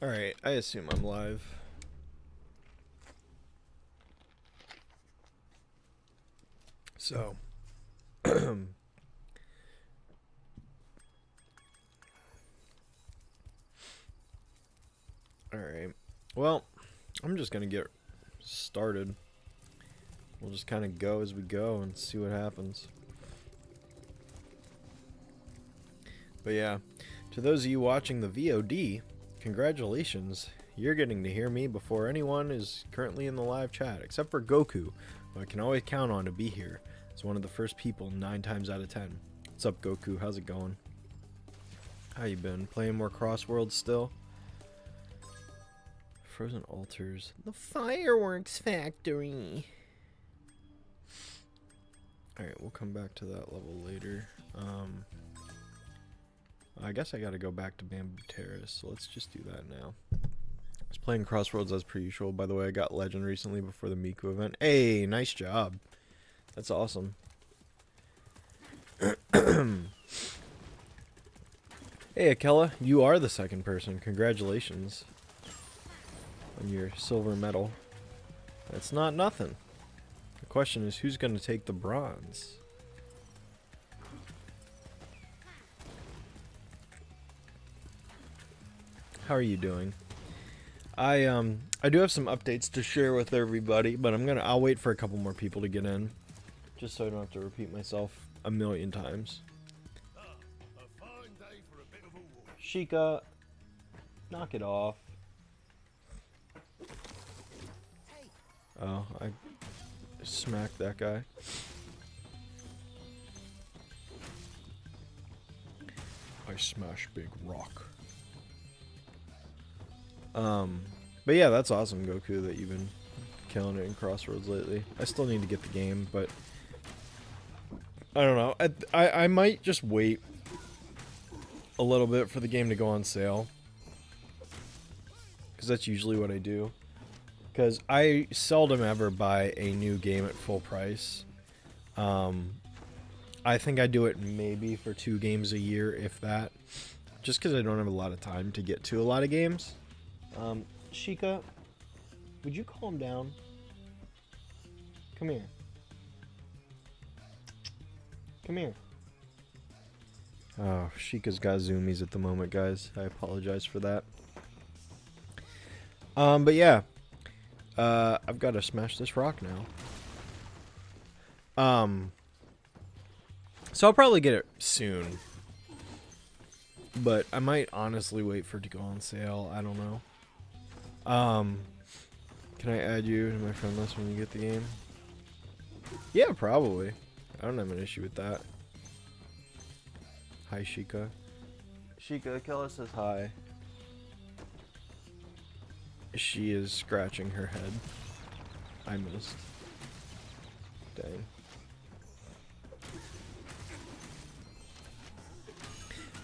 Alright, I assume I'm live. So. Alright. Well, I'm just gonna get started. We'll just kind of go as we go and see what happens. But yeah, to those of you watching the VOD, congratulations. You're getting to hear me before anyone is currently in the live chat, except for Goku, who I can always count on to be here. It's one of the first people 9 times out of 10. What's up, Goku? How's it going? How you been? Playing more Crossworlds still? Frozen Altars. The Fireworks Factory. Alright, we'll come back to that level later. I guess I gotta go back to Bamboo Terrace, so let's just do that now. I was playing Crossroads as per usual. By the way, I got Legend recently before the Miku event. Hey, nice job. That's awesome. Hey, Akella, you are the second person. Congratulations on your silver medal. That's not nothing. The question is, who's going to take the bronze? How are you doing? I do have some updates to share with everybody, but I'll wait for a couple more people to get in, just so I don't have to repeat myself a million times. Sheikah, knock it off. Oh, I smacked that guy. I smash big rock. But yeah, that's awesome, Goku, that you've been killing it in Crossroads lately. I still need to get the game, but I don't know. I might just wait a little bit for the game to go on sale, because that's usually what I do. Because I seldom ever buy a new game at full price. I think I do it maybe for 2 games a year, if that. Just because I don't have a lot of time to get to a lot of games. Sheikah, would you calm down? Come here. Come here. Oh, Sheikah's got zoomies at the moment, guys. I apologize for that. But yeah. I've got to smash this rock now. So I'll probably get it soon. But I might honestly wait for it to go on sale. I don't know. Can I add you to my friend list when you get the game? Yeah, probably. I don't have an issue with that. Hi, Sheikah. Sheikah, Akella says hi. She is scratching her head. I missed. Dang.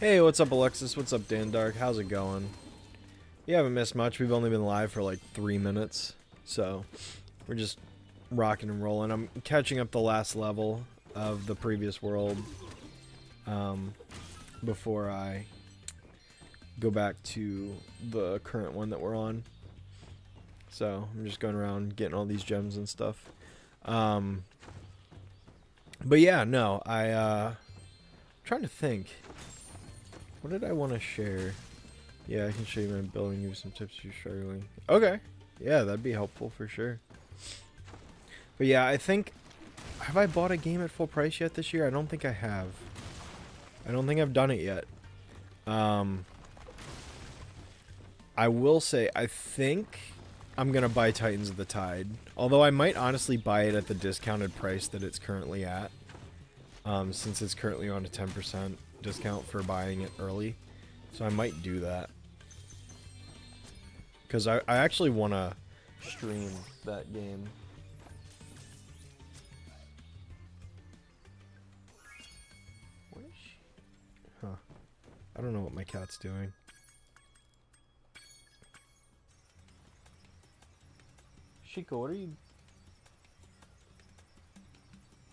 Hey, what's up, Alexis? What's up, Dan Dark? How's it going? You haven't missed much. We've only been live for like 3 minutes. So, we're just rocking and rolling. I'm catching up the last level of the previous world. Before I go back to the current one that we're on. So, I'm just going around getting all these gems and stuff. But yeah, no, I'm trying to think. What did I want to share? Yeah, I can show you my building, give you some tips if you're struggling. Okay. Yeah, that'd be helpful for sure. But yeah, I think... Have I bought a game at full price yet this year? I don't think I have. I don't think I've done it yet. I will say, I think I'm going to buy Titans of the Tide. Although I might honestly buy it at the discounted price that it's currently at. Since it's currently on a 10% discount for buying it early. So I might do that. Because I actually want to stream that game. What is she? Huh. I don't know what my cat's doing. Sheikah, what are you...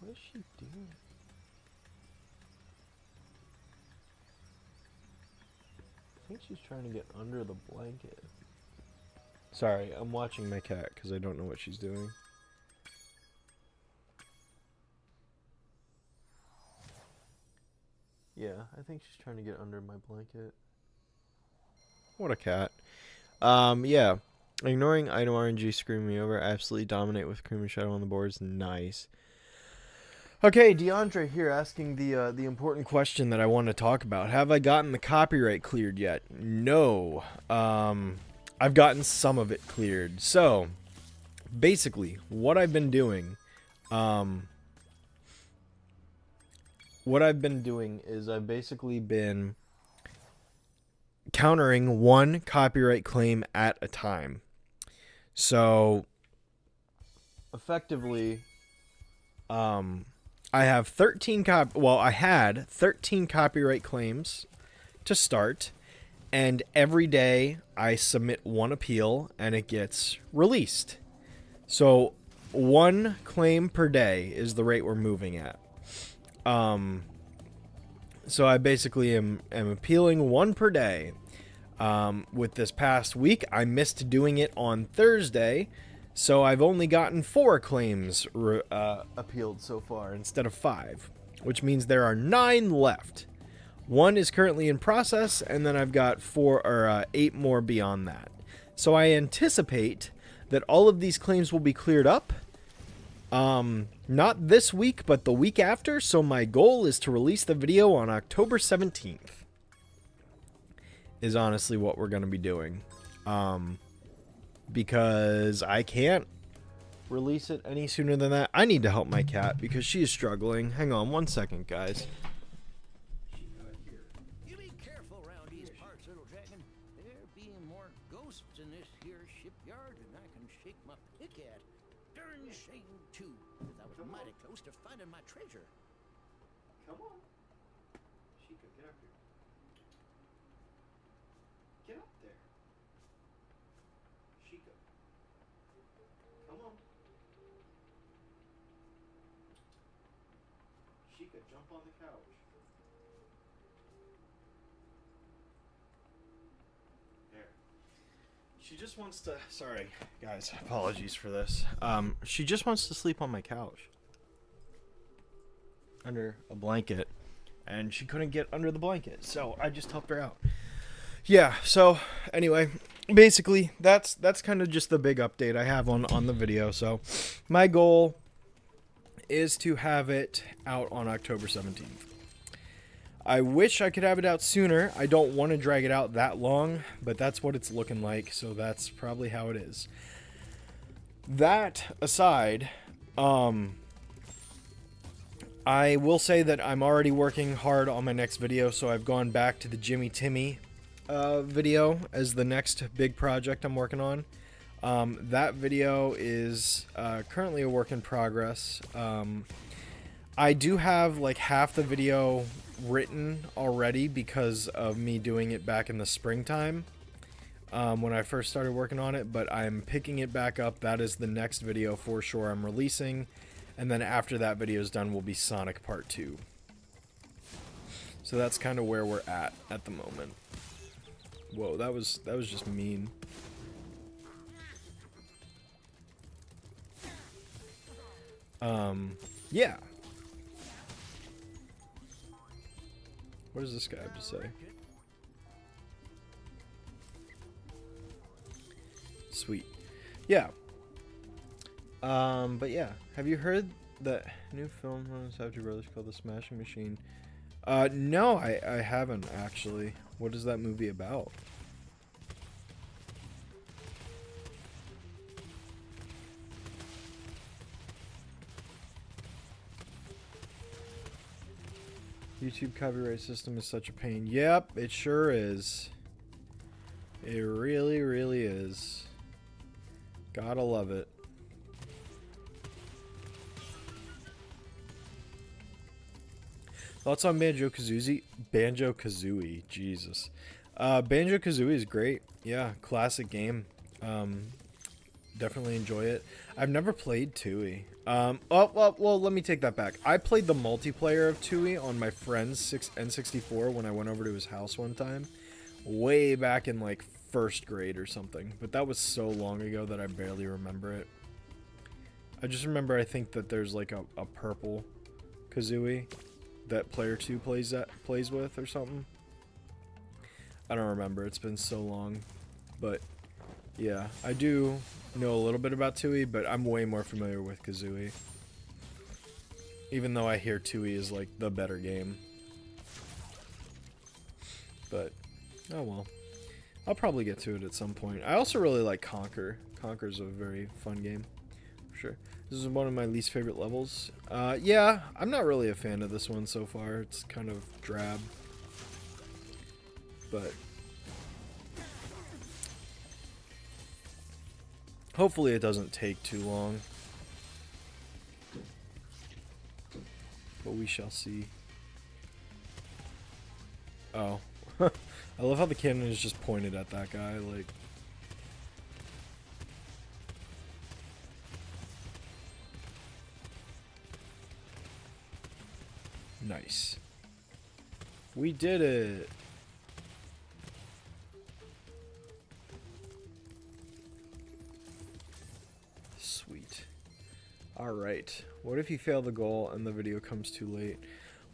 What is she doing? think she's trying to get under the blanket. Sorry, I'm watching my cat because I don't know what she's doing. Yeah, I think she's trying to get under my blanket. What a cat. Yeah. Ignoring item RNG, screwing me over. Absolutely dominate with cream and shadow on the boards. Nice. Okay, DeAndre here asking the important question that I want to talk about. Have I gotten the copyright cleared yet? No. I've gotten some of it cleared. So, basically, what I've been doing, is I've basically been countering one copyright claim at a time. So, effectively, I have 13 I had 13 copyright claims to start, and every day I submit one appeal and it gets released. So, one claim per day is the rate we're moving at. So I basically am appealing one per day. With this past week, I missed doing it on Thursday, so I've only gotten 4 claims appealed so far instead of 5, which means there are 9 left. 1 is currently in process, and then I've got 8 more beyond that. So I anticipate that all of these claims will be cleared up. Not this week, but the week after, so my goal is to release the video on October 17th. Is honestly what we're going to be doing. Because I can't release it any sooner than that. I need to help my cat because she is struggling. Hang on one second, guys. You be careful around these parts, little dragon. There be more ghosts in this here shipyard than I can shake my pick at. Darn shame, too, because I was mighty close to finding my treasure. Come on. Chica, get up here. Get up there. Chica. Come on. Chica, jump on the couch. There. She just wants to... Sorry, guys. Apologies for this. She just wants to sleep on my couch. Under a blanket. And she couldn't get under the blanket. So I just helped her out. Yeah, so anyway, basically that's kind of just the big update I have on the video. So my goal is to have it out on October 17th. I wish I could have it out sooner. I don't want to drag it out that long, but that's what it's looking like, so that's probably how it is. That aside, I will say that I'm already working hard on my next video, so I've gone back to the Jimmy Timmy video as the next big project I'm working on. That video is currently a work in progress. I do have like half the video written already because of me doing it back in the springtime when I first started working on it, but I'm picking it back up. That is the next video for sure I'm releasing, and then after that video is done will be Sonic Part 2. So that's kind of where we're at the moment. Whoa, that was just mean. Yeah. What does this guy have to say? Sweet. Yeah. But yeah. Have you heard that new film from Savage Brothers called The Smashing Machine? No, I haven't actually. What is that movie about? YouTube copyright system is such a pain. Yep, it sure is. It really, really is. Gotta love it. Thoughts on Banjo-Kazooie? Banjo-Kazooie, Jesus. Banjo-Kazooie is great. Yeah, classic game. Definitely enjoy it. I've never played Tooie. Well, let me take that back. I played the multiplayer of Tooie on my friend's N64 when I went over to his house one time. way back in like first grade or something, but that was so long ago that I barely remember it. I just remember I think that there's like a purple Kazooie that player 2 plays with or something. I don't remember, it's been so long. But yeah, I do know a little bit about Tui, but I'm way more familiar with Kazooie. Even though I hear Tui is like the better game. But oh well. I'll probably get to it at some point. I also really like Conquer. Conquer's a very fun game. For sure. This is one of my least favorite levels. Yeah, I'm not really a fan of this one so far. It's kind of drab. But hopefully it doesn't take too long. But we shall see. Oh. I love how the cannon is just pointed at that guy, like... Nice. We did it! Sweet. Alright. What if you fail the goal and the video comes too late?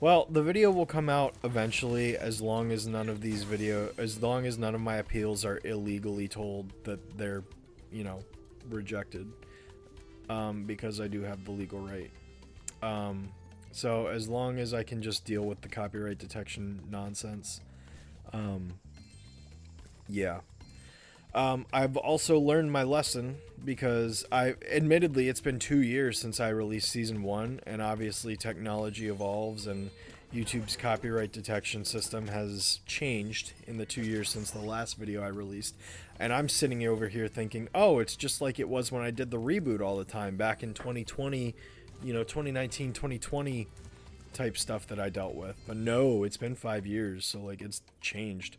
Well, the video will come out eventually as long as none of my appeals are illegally told that they're, you know, rejected. Because I do have the legal right. So as long as I can just deal with the copyright detection nonsense. Yeah. I've also learned my lesson because admittedly it's been 2 years since I released season 1, and obviously technology evolves and YouTube's copyright detection system has changed in the 2 years since the last video I released. And I'm sitting over here thinking, oh, it's just like it was when I did the reboot all the time back in 2020, you know, 2019, 2020 type stuff that I dealt with. But no, it's been 5 years, so like it's changed.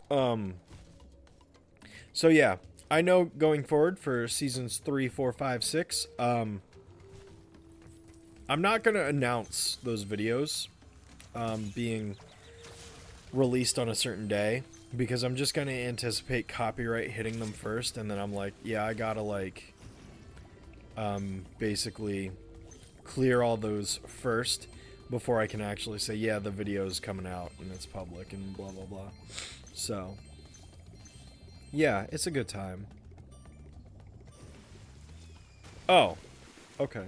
So yeah, I know going forward for seasons 3, 4, 5, 6, I'm not going to announce those videos being released on a certain day, because I'm just going to anticipate copyright hitting them first, and then I'm like, yeah, I gotta like basically clear all those first before I can actually say, yeah, the video's coming out and it's public and blah blah blah. So yeah, it's a good time. Oh, okay.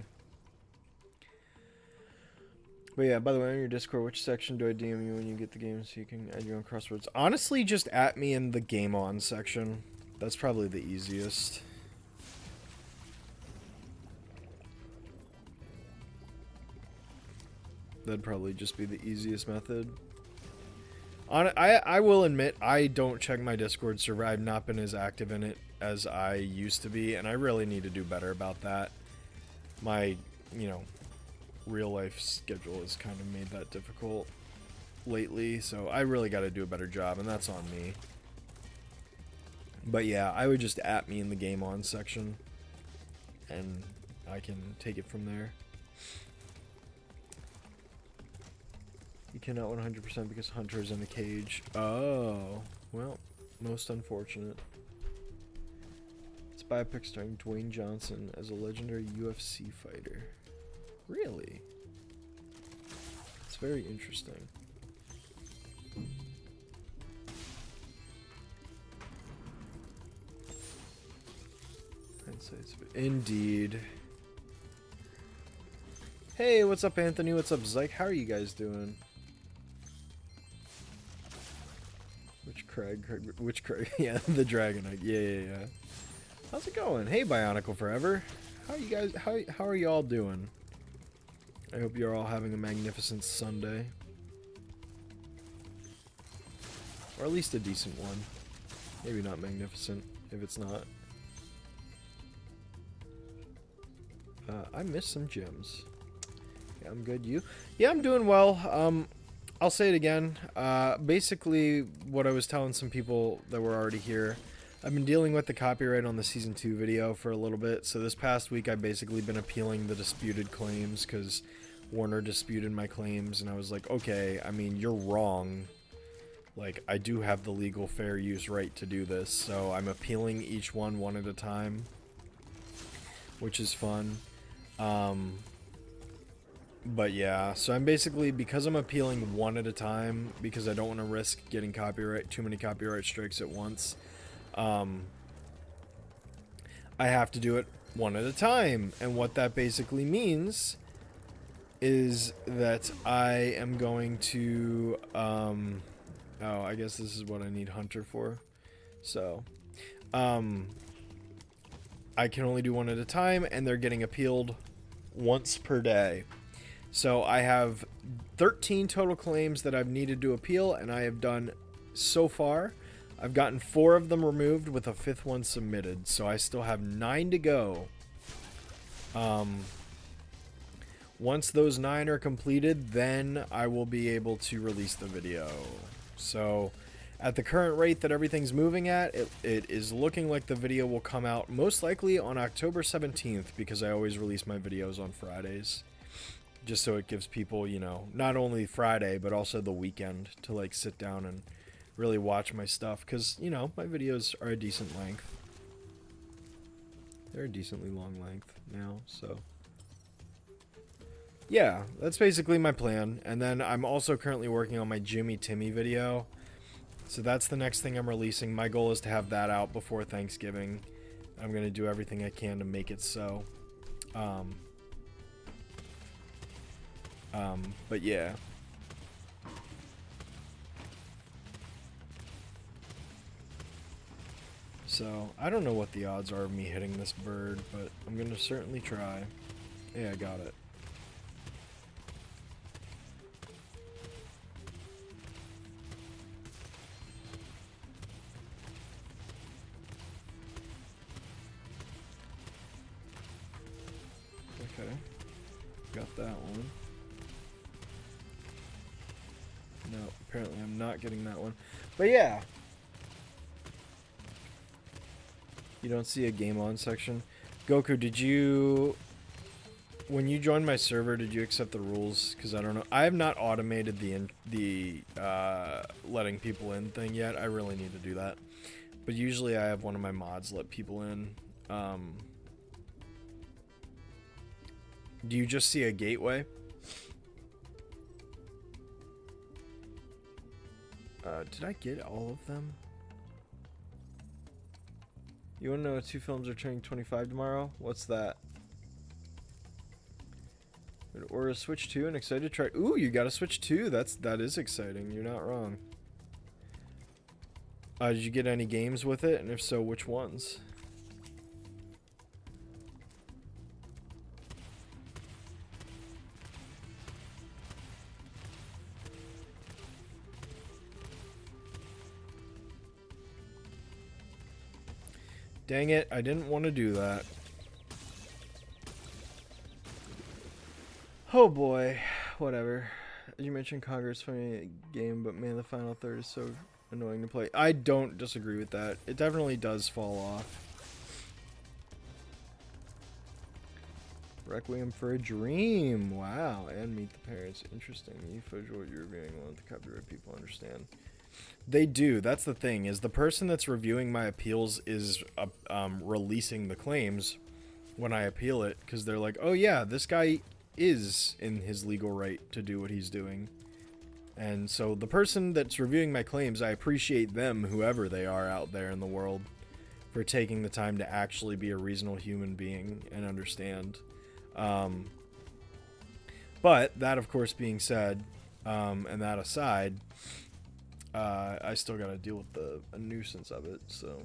But yeah, by the way, on your Discord, which section do I DM you when you get the game so you can add your own crosswords? Honestly, just at me in the Game On section. That's probably the easiest. That'd probably just be the easiest method. I will admit, I don't check my Discord server. I've not been as active in it as I used to be, and I really need to do better about that. My, you know, real life schedule has kind of made that difficult lately, so I really got to do a better job, and that's on me. But yeah, I would just at me in the Game On section, and I can take it from there. You cannot 100% because Hunter's in a cage. Oh, well, most unfortunate. It's biopic starring Dwayne Johnson as a legendary UFC fighter. Really? It's very interesting. Indeed. Hey, what's up, Anthony? What's up, Zyke? How are you guys doing? Which Craig? Yeah, the Dragonite. Yeah. How's it going? Hey, Bionicle Forever. How are you guys? How are y'all doing? I hope you're all having a magnificent Sunday, or at least a decent one. Maybe not magnificent if it's not. I missed some gems. Yeah, I'm good. You? Yeah, I'm doing well. I'll say it again. Basically, what I was telling some people that were already here, I've been dealing with the copyright on the Season 2 video for a little bit. So this past week, I've basically been appealing the disputed claims because Warner disputed my claims. And I was like, okay, I mean, you're wrong. like, I do have the legal fair use right to do this, so I'm appealing each one at a time, which is fun. But yeah, so I'm basically, because I'm appealing one at a time, because I don't want to risk getting too many copyright strikes at once, I have to do it one at a time. And what that basically means is that I am going to, oh, I guess this is what I need Hunter for. So, I can only do one at a time, and they're getting appealed once per day. So I have 13 total claims that I've needed to appeal, and I have done so far. I've gotten 4 of them removed with a 5th one submitted, so I still have 9 to go. Once those 9 are completed, then I will be able to release the video. So at the current rate that everything's moving at, it is looking like the video will come out most likely on October 17th, because I always release my videos on Fridays. Just so it gives people, you know, not only Friday, but also the weekend to, like, sit down and really watch my stuff. Because, you know, my videos are a decent length. They're a decently long length now, so. Yeah, that's basically my plan. And then I'm also currently working on my Jimmy Timmy video. So that's the next thing I'm releasing. My goal is to have that out before Thanksgiving. I'm going to do everything I can to make it so. But yeah. So, I don't know what the odds are of me hitting this bird, but I'm gonna certainly try. Yeah, I got it. Okay. Got that one. No, apparently I'm not getting that one. But yeah. You don't see a game on section. Goku, did you... When you joined my server, did you accept the rules? Because I don't know. I have not automated the letting people in thing yet. I really need to do that. But usually I have one of my mods let people in. Do you just see a gateway? Did I get all of them? You wanna know what 2 films are turning 25 tomorrow? What's that? Or a Switch 2 and excited to try. Ooh, you got a Switch 2. That is exciting. You're not wrong. Did you get any games with it? And if so, which ones? Dang it, I didn't want to do that. Oh boy, whatever. You mentioned Congress funny game, but man, the final third is so annoying to play. I don't disagree with that. It definitely does fall off. Requiem for a Dream. Wow, and Meet the Parents. Interesting. You fudge what you're reviewing. Let the copyright people understand. They do. That's the thing, is the person that's reviewing my appeals is releasing the claims when I appeal it, because they're like, oh yeah, this guy is in his legal right to do what he's doing. And so the person that's reviewing my claims, I appreciate them, whoever they are out there in the world, for taking the time to actually be a reasonable human being and understand. But that, of course, being said, and that aside, I still gotta deal with the nuisance of it, so.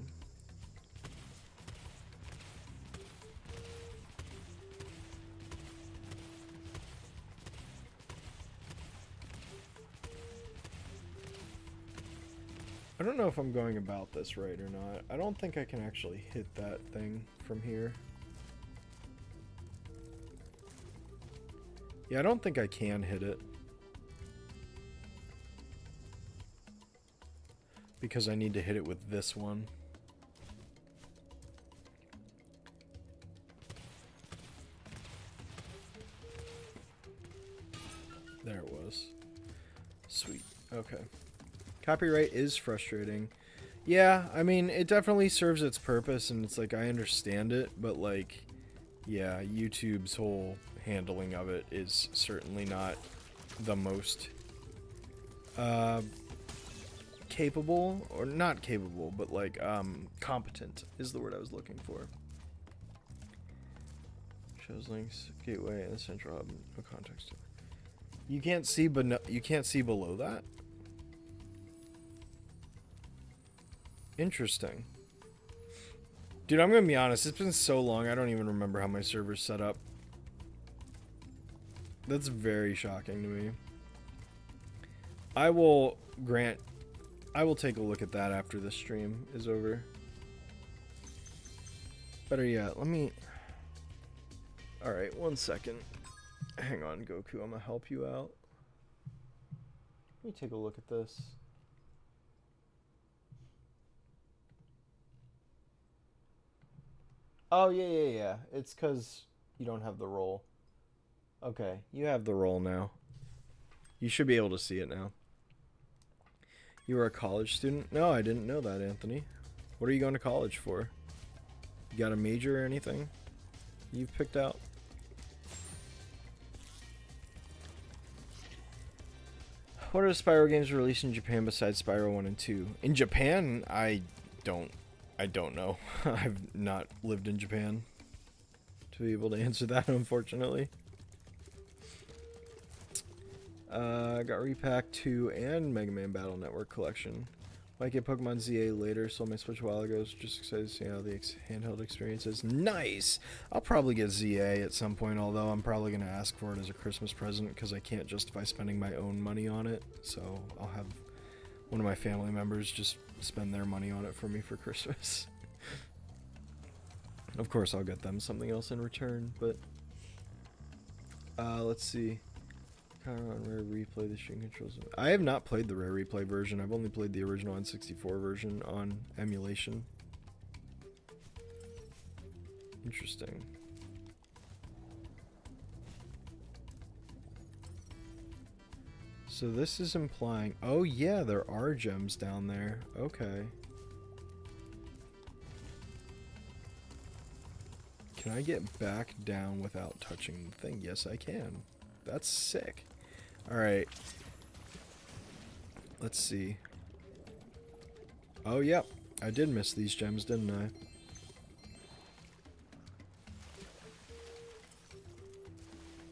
I don't know if I'm going about this right or not. I don't think I can actually hit that thing from here. Yeah, I don't think I can hit it. Because I need to hit it with this one. There it was. Sweet. Okay. Copyright is frustrating. Yeah, I mean, it definitely serves its purpose, and it's like, I understand it, but like, yeah, YouTube's whole handling of it is certainly not the most capable, or not capable, but like competent is the word I was looking for. Shows links, gateway, and the central hub. No context. You can't see, but no, you can't see below that. Interesting. Dude, I'm gonna be honest. It's been so long. I don't even remember how my server's set up. That's very shocking to me. I will take a look at that after this stream is over. Better yet, let me... Alright, 1 second. Hang on, Goku. I'm gonna help you out. Let me take a look at this. Oh, yeah. It's because you don't have the role. Okay, you have the role now. You should be able to see it now. You were a college student? No, I didn't know that, Anthony. What are you going to college for? You got a major or anything you've picked out? What are the Spyro games released in Japan besides Spyro 1 and 2? In Japan, I don't know. I've not lived in Japan to be able to answer that, unfortunately. Got Repack 2 and Mega Man Battle Network Collection. Might get Pokemon ZA later, sold my Switch a while ago, so just excited to see how the handheld experience is. Nice! I'll probably get ZA at some point, although I'm probably going to ask for it as a Christmas present, because I can't justify spending my own money on it, so I'll have one of my family members just spend their money on it for me for Christmas. Of course, I'll get them something else in return, but... let's see. On Rare Replay, the string controls. I have not played the Rare Replay version. I've only played the original N64 version on emulation. Interesting. So this is implying... Oh yeah, there are gems down there. Okay. Can I get back down without touching the thing? Yes, I can. That's sick. Alright. Let's see. Oh, yep. I did miss these gems, didn't I?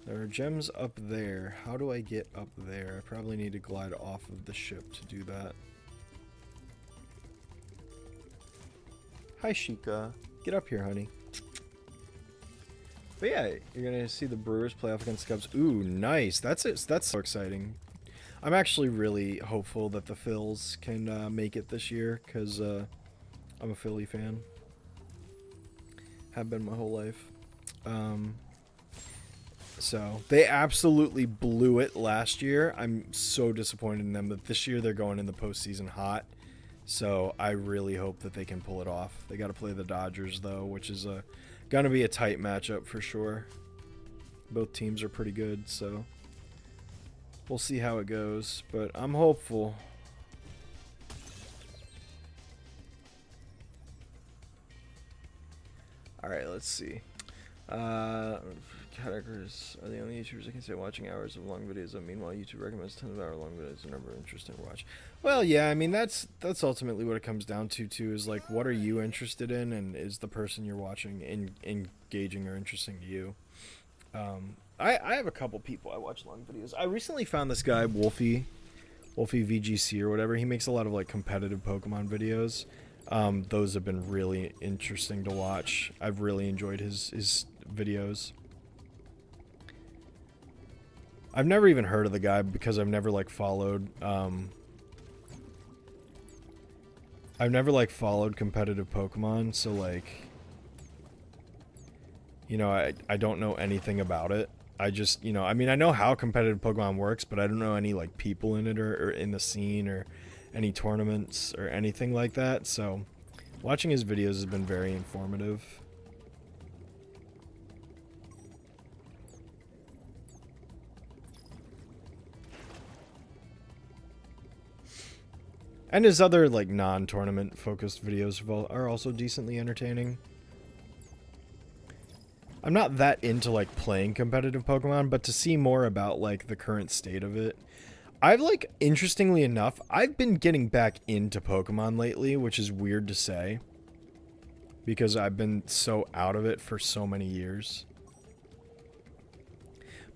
There are gems up there. How do I get up there? I probably need to glide off of the ship to do that. Hi, Sheikah. Get up here, honey. But yeah, you're gonna see the Brewers play off against the Cubs. Ooh, nice. That's it. That's so exciting. I'm actually really hopeful that the Phils can make it this year, because I'm a Philly fan. Have been my whole life. So they absolutely blew it last year. I'm so disappointed in them, but this year they're going in the postseason hot. So I really hope that they can pull it off. They got to play the Dodgers though, which is gonna be a tight matchup for sure. Both teams are pretty good, so we'll see how it goes. But I'm hopeful. All right, let's see. Categories are the only YouTubers I can say watching hours of long videos. Meanwhile, YouTube recommends tons of hour-long videos and never interesting to watch. Well, yeah, I mean that's ultimately what it comes down to too. Is like, what are you interested in, and is the person you're watching engaging or interesting to you? I have a couple people I watch long videos. I recently found this guy Wolfie VGC or whatever. He makes a lot of like competitive Pokemon videos. Those have been really interesting to watch. I've really enjoyed his videos. I've never even heard of the guy because I've never like followed competitive Pokemon, so like, you know, I don't know anything about it. I just, you know, I mean, I know how competitive Pokemon works, but I don't know any like people in it or in the scene or any tournaments or anything like that. So watching his videos has been very informative. And his other, like, non-tournament focused videos are also decently entertaining. I'm not that into, like, playing competitive Pokemon, but to see more about, like, the current state of it. I've, like, interestingly enough, I've been getting back into Pokemon lately, which is weird to say. Because I've been so out of it for so many years.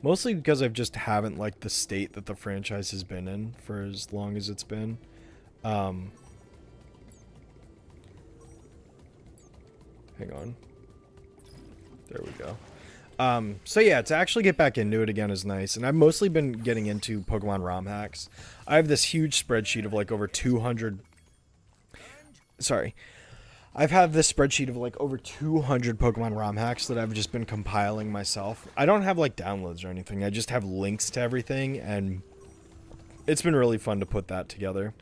Mostly because I just haven't liked the state that the franchise has been in for as long as it's been. Hang on. There we go. So yeah, to actually get back into it again is nice. And I've mostly been getting into Pokemon ROM hacks. I have this huge spreadsheet of like over 200... Sorry. I've had this spreadsheet of like over 200 Pokemon ROM hacks that I've just been compiling myself. I don't have like downloads or anything. I just have links to everything, and it's been really fun to put that together.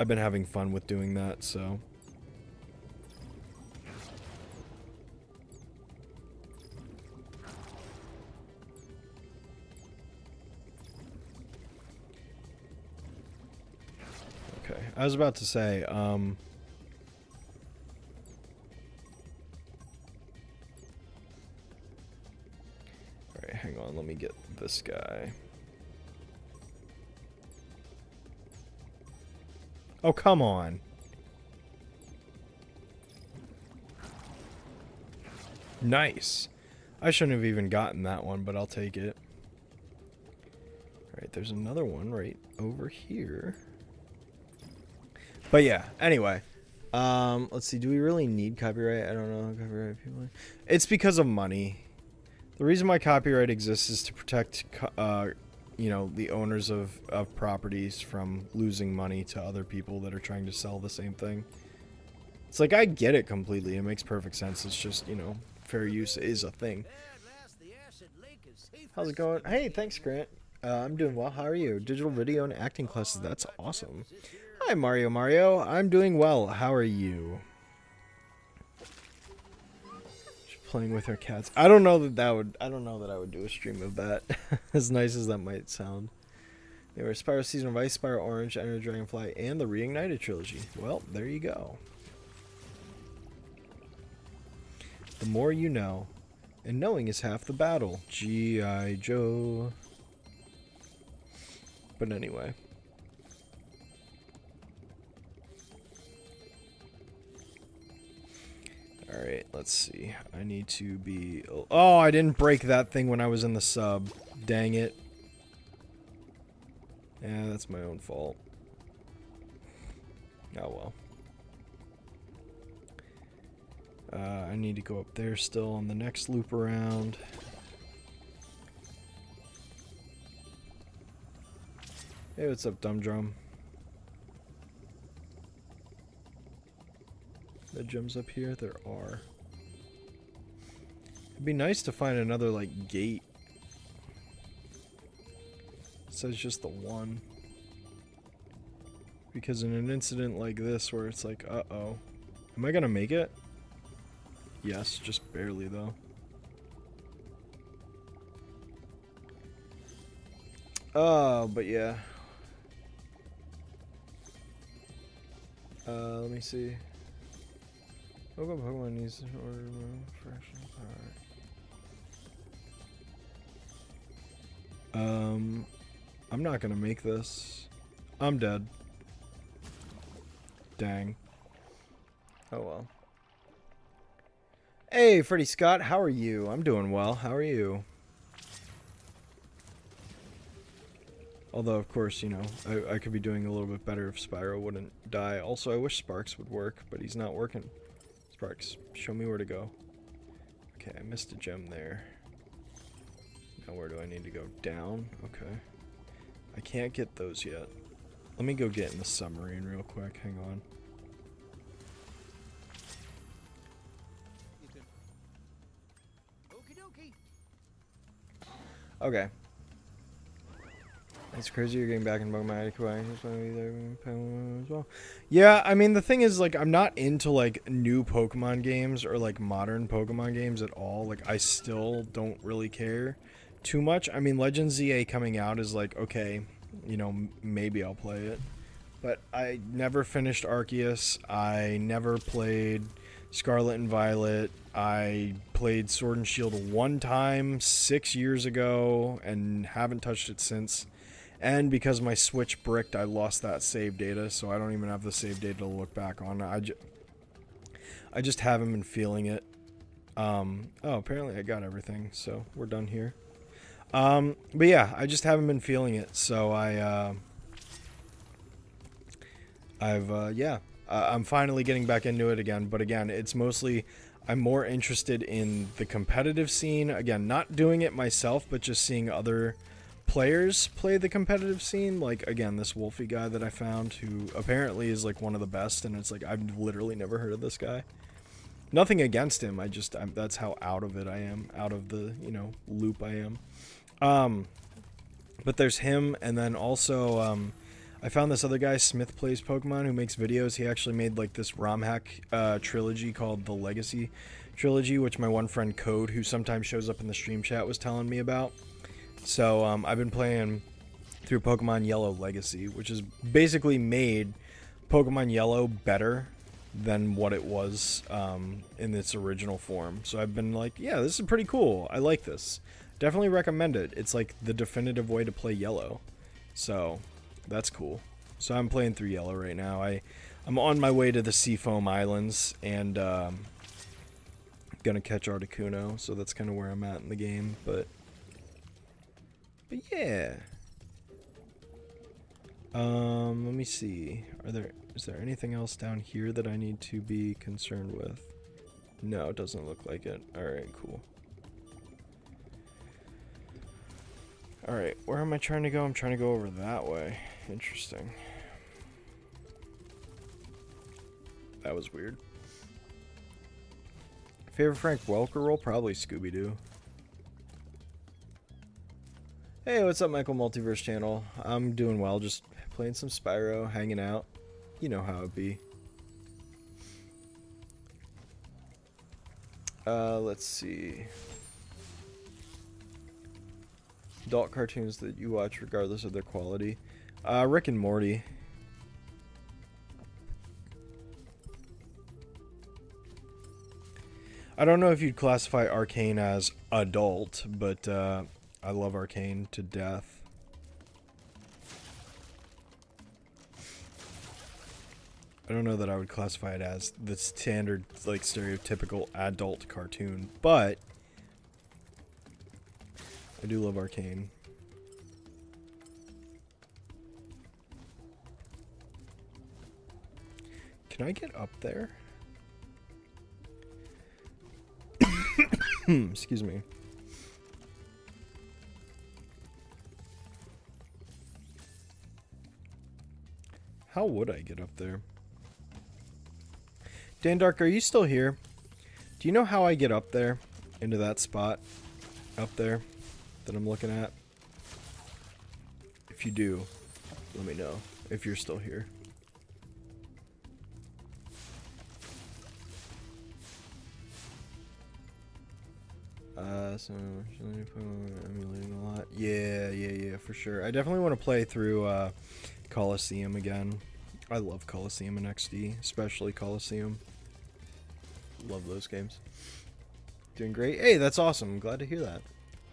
I've been having fun with doing that, so... Okay, I was about to say, alright, hang on, let me get this guy. Oh, come on. Nice. I shouldn't have even gotten that one, but I'll take it. Alright, there's another one right over here. But yeah, anyway. Let's see, do we really need copyright? I don't know. Copyright people. It's because of money. The reason why copyright exists is to protect, you know, the owners of properties from losing money to other people that are trying to sell the same thing. It's like, I get it completely. It makes perfect sense. It's just, you know, fair use is a thing. How's it going? Hey, thanks, Grant. I'm doing well. How are you? Digital video and acting classes. That's awesome. Hi, Mario. I'm doing well. How are you? Playing with our cats. I don't know that I would do a stream of that. As nice as that might sound. They were Spyro Season of Ice, Spyro Orange, Enter Dragonfly, and the Reignited Trilogy. Well, there you go. The more you know. And knowing is half the battle. G.I. Joe. But anyway. Alright, let's see. I need to be... Oh, I didn't break that thing when I was in the sub. Dang it. Yeah, that's my own fault. Oh well. I need to go up there still on the next loop around. Hey, what's up, Dumb Drum? The gems up here? There are. It'd be nice to find another, like, gate. It says just the one. Because in an incident like this where it's like, uh-oh. Am I gonna make it? Yes, just barely, though. But yeah. Let me see. Pokemon needs in order to move fraction power. I'm not gonna make this. I'm dead. Dang. Oh well. Hey, Freddie Scott, how are you? I'm doing well. How are you? Although, of course, you know, I could be doing a little bit better if Spyro wouldn't die. Also, I wish Sparks would work, but he's not working. Sparks, show me where to go. Okay, I missed a gem there. Now where do I need to go? Down? Okay. I can't get those yet. Let me go get in the submarine real quick. Hang on. Okay. It's crazy you're getting back in Pokemon. As well. Yeah, I mean, the thing is, like, I'm not into, like, new Pokemon games or, like, modern Pokemon games at all. Like, I still don't really care too much. I mean, Legends ZA coming out is like, okay, you know, maybe I'll play it. But I never finished Arceus. I never played Scarlet and Violet. I played Sword and Shield one time 6 years ago and haven't touched it since. And because my Switch bricked, I lost that save data, so I don't even have the save data to look back on. I just haven't been feeling it. Oh, apparently I got everything, so we're done here. But yeah, I just haven't been feeling it, so I'm finally getting back into it again. But again, it's mostly, I'm more interested in the competitive scene. Again, not doing it myself, but just seeing other players play the competitive scene. Like, again, this Wolfie guy that I found, who apparently is like one of the best, and it's like, I've literally never heard of this guy. Nothing against him, that's how out of it I am, out of the, loop I am. But there's him, and then also, I found this other guy, Smith Plays Pokemon, who makes videos. He actually made like this ROM hack trilogy called the Legacy Trilogy, which my one friend Code, who sometimes shows up in the stream chat, was telling me about. So I've been playing through Pokemon Yellow Legacy, which has basically made Pokemon Yellow better than what it was in its original form. So I've been like, yeah, this is pretty cool. I like this. Definitely recommend it. It's like the definitive way to play Yellow. So that's cool. So I'm playing through Yellow right now. I'm on my way to the Seafoam Islands, and gonna catch Articuno. So that's kind of where I'm at in the game. But yeah. Let me see. Is there anything else down here that I need to be concerned with? No, it doesn't look like it. Alright, cool. Alright, where am I trying to go? I'm trying to go over that way. Interesting. That was weird. Favorite Frank Welker role? Probably Scooby-Doo. Hey, what's up, Michael Multiverse Channel? I'm doing well, just playing some Spyro, hanging out. You know how it be. Let's see. Adult cartoons that you watch regardless of their quality. Rick and Morty. I don't know if you'd classify Arcane as adult, but I love Arcane to death. I don't know that I would classify it as the standard, like, stereotypical adult cartoon, but I do love Arcane. Can I get up there? Excuse me. How would I get up there? Dan Dark, are you still here? Do you know how I get up there? Into that spot? Up there? That I'm looking at? If you do, let me know. If you're still here. So emulating a lot. Yeah, for sure. I definitely want to play through Coliseum again. I love Coliseum and XD, especially Coliseum. Love those games. Doing great. Hey, that's awesome. I'm glad to hear that.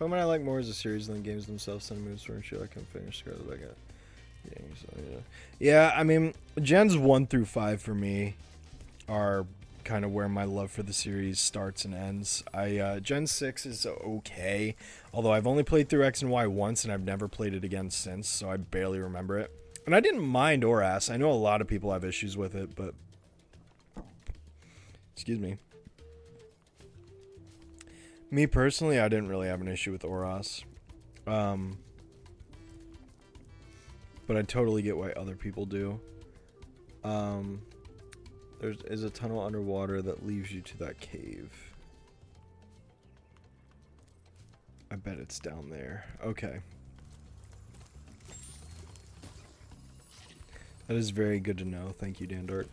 Pokemon I like more as a series than the games themselves. Sun Moon Sword and Shield. I can finish Scarlet back up. Yeah, I mean, Gens 1 through 5 for me are kind of where my love for the series starts and ends. Gen 6 is okay, although I've only played through X and Y once and I've never played it again since, so I barely remember it. And I didn't mind ORAS. I know a lot of people have issues with it, but excuse me. Me personally, I didn't really have an issue with ORAS. But I totally get why other people do. There is a tunnel underwater that leads you to that cave. I bet it's down there. Okay. That is very good to know. Thank you, Dandart.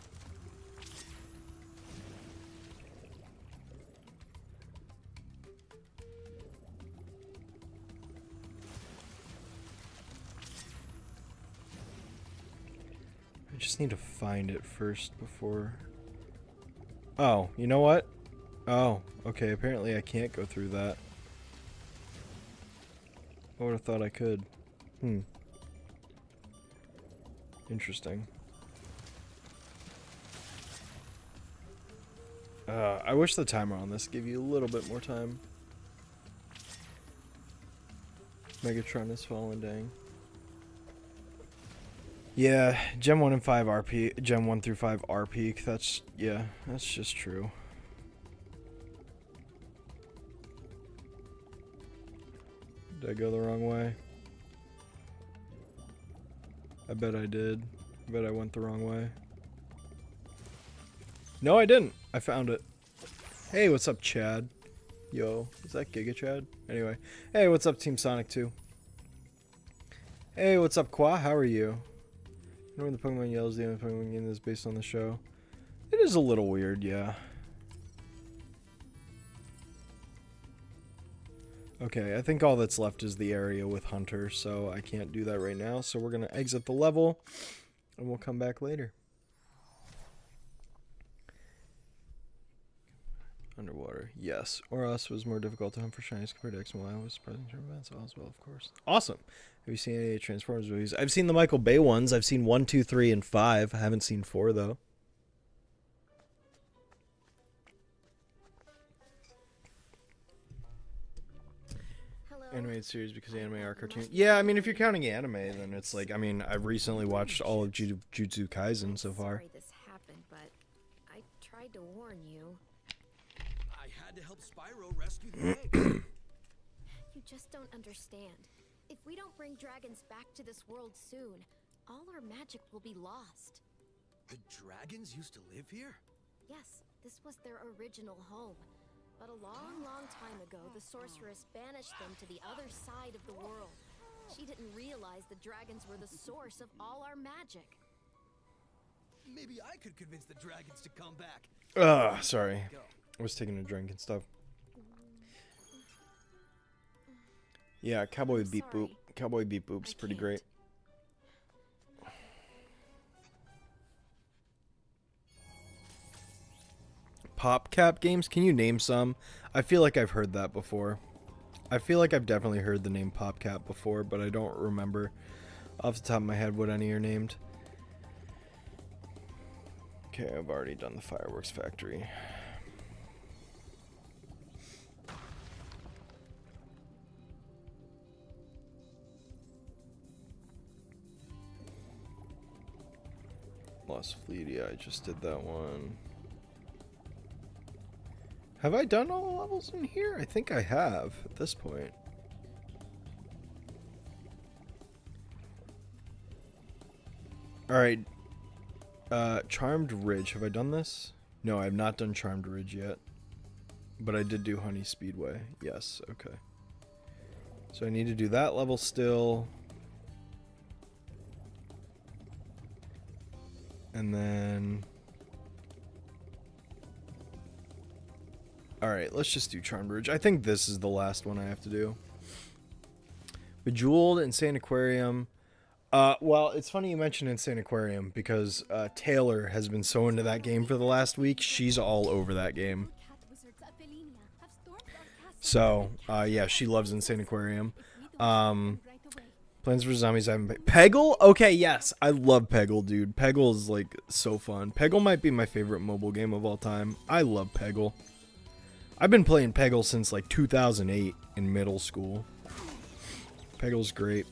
just need to find it first before... Oh, you know what? Oh, okay, apparently I can't go through that. I would have thought I could. Interesting. I wish the timer on this gave you a little bit more time. Megatron is falling, dang. Yeah, Gen 1 and 5 are peak. Gen 1 through 5 are peak. That's just true. Did I go the wrong way? I bet I did. I bet I went the wrong way. No, I didn't. I found it. Hey, what's up, Chad? Yo, is that Giga Chad? Anyway. Hey, what's up, Team Sonic 2? Hey, what's up, Qua? How are you? You know when the Pokemon yells the only Pokemon game that's based on the show? It is a little weird, yeah. Okay, I think all that's left is the area with Hunter, so I can't do that right now. So we're going to exit the level, and we'll come back later. Underwater, yes. Oros was more difficult to hunt for shinies compared to X and Y. Was surprising to events as well, of course. Awesome. Have you seen any Transformers movies? I've seen the Michael Bay ones. I've seen 1, 2, 3, and 5. I haven't seen 4, though. Animated series because anime are cartoon. Yeah, I mean, if you're counting anime, then it's like, I mean, I've recently watched all of Jujutsu Kaisen so far. Sorry this happened, but I tried to warn you. I had to help Spyro rescue the egg. You just don't understand. If we don't bring dragons back to this world soon, all our magic will be lost. The dragons used to live here? Yes, this was their original home. But a long, long time ago, the sorceress banished them to the other side of the world. She didn't realize the dragons were the source of all our magic. Maybe I could convince the dragons to come back. Sorry. I was taking a drink and stuff. Yeah, Cowboy Beep Boop. Cowboy Beep Boop's pretty great. PopCap games? Can you name some? I feel like I've heard that before. I feel like I've definitely heard the name PopCap before, but I don't remember off the top of my head what any are named. Okay, I've already done the Fireworks Factory. Lost Fleet, yeah, I just did that one. Have I done all the levels in here? I think I have at this point. Alright. Charmed Ridge. Have I done this? No, I have not done Charmed Ridge yet. But I did do Honey Speedway. Yes, okay. So I need to do that level still. And then... Alright, let's just do Charmed Ridge. I think this is the last one I have to do. Bejeweled, Insane Aquarium. Well, it's funny you mentioned Insane Aquarium because Taylor has been so into that game for the last week. She's all over that game. So, yeah, she loves Insane Aquarium. Plants vs. Zombies, I haven't played. Peggle? Okay, yes. I love Peggle, dude. Peggle is, like, so fun. Peggle might be my favorite mobile game of all time. I love Peggle. I've been playing Peggle since, like, 2008 in middle school. Peggle's great.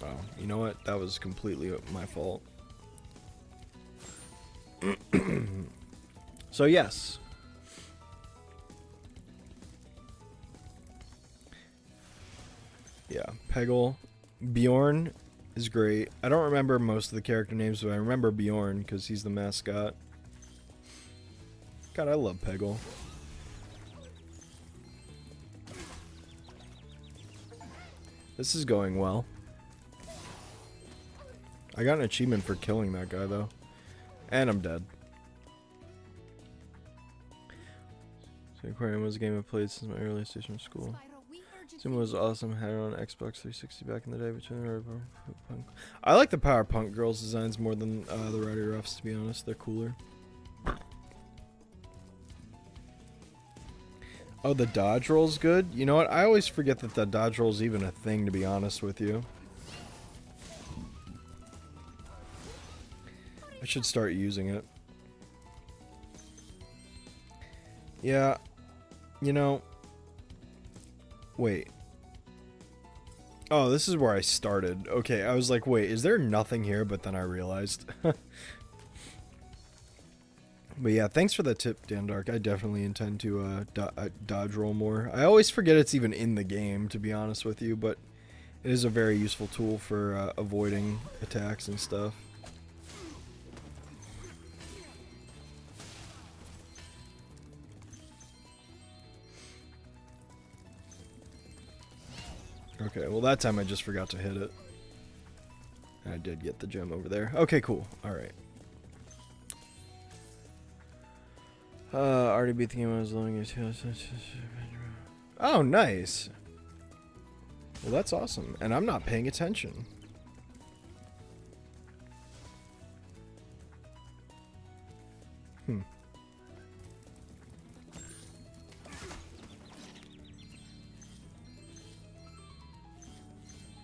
Oh, you know what? That was completely my fault. So, yes. Yeah, Peggle. Bjorn is great. I don't remember most of the character names, but I remember Bjorn because he's the mascot. God, I love Peggle. This is going well. I got an achievement for killing that guy, though. And I'm dead. So Aquarium was a game I've played since my earliest stage of school. Sim was awesome. Had it on Xbox 360 back in the day between the Punk. I like the Power Punk girls designs more than the Rowdy Roughs, to be honest. They're cooler. Oh, the dodge roll's good? You know what? I always forget that the dodge roll's even a thing, to be honest with you. I should start using it. Yeah. You know... Wait. Oh, this is where I started. Okay, I was like, wait, is there nothing here? But then I realized. But yeah, thanks for the tip, Dan Dark. I definitely intend to dodge roll more. I always forget it's even in the game, to be honest with you, but it is a very useful tool for avoiding attacks and stuff. Okay, well that time I just forgot to hit it. I did get the gem over there. Okay, cool. Alright. Already beat the game as long as... Oh, nice. Well, that's awesome. And I'm not paying attention.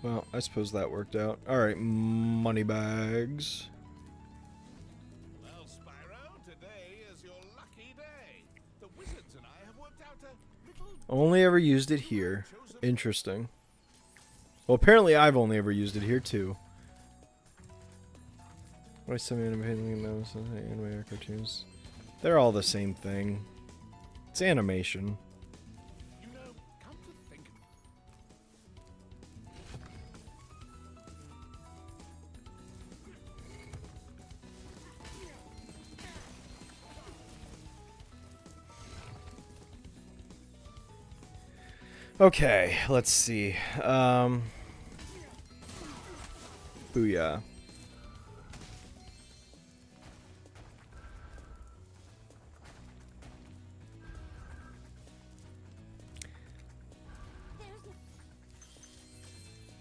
Well, I suppose that worked out. Alright, money bags. Well, Spyro, today is your lucky day. The wizards and I have worked out a little... Only ever used it here. Interesting. Well, apparently I've only ever used it here, too. Why some anime or cartoons? They're all the same thing. It's animation. You know, come to think... Okay, let's see. Booyah.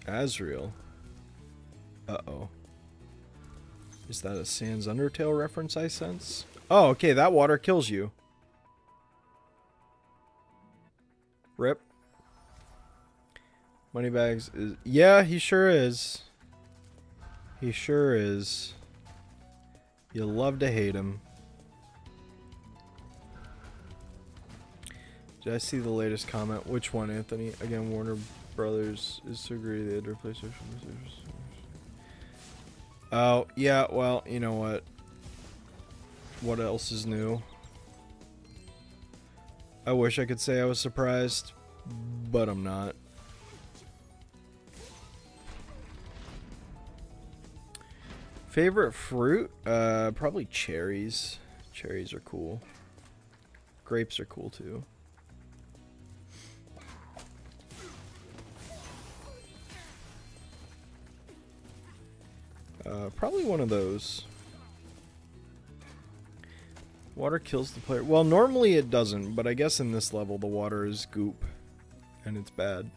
Azrael. Uh-oh. Is that a Sans Undertale reference I sense? Oh, okay, that water kills you. Rip. Moneybags is... Yeah, he sure is. He sure is. You love to hate him. Did I see the latest comment? Which one, Anthony? Again, Warner Brothers is so greedy they had to replace social media. Oh, yeah, well, you know what? What else is new? I wish I could say I was surprised, but I'm not. Favorite fruit? Probably cherries. Cherries are cool. Grapes are cool too. Probably one of those. Water kills the player. Well, normally it doesn't, but I guess in this level the water is goop. And it's bad.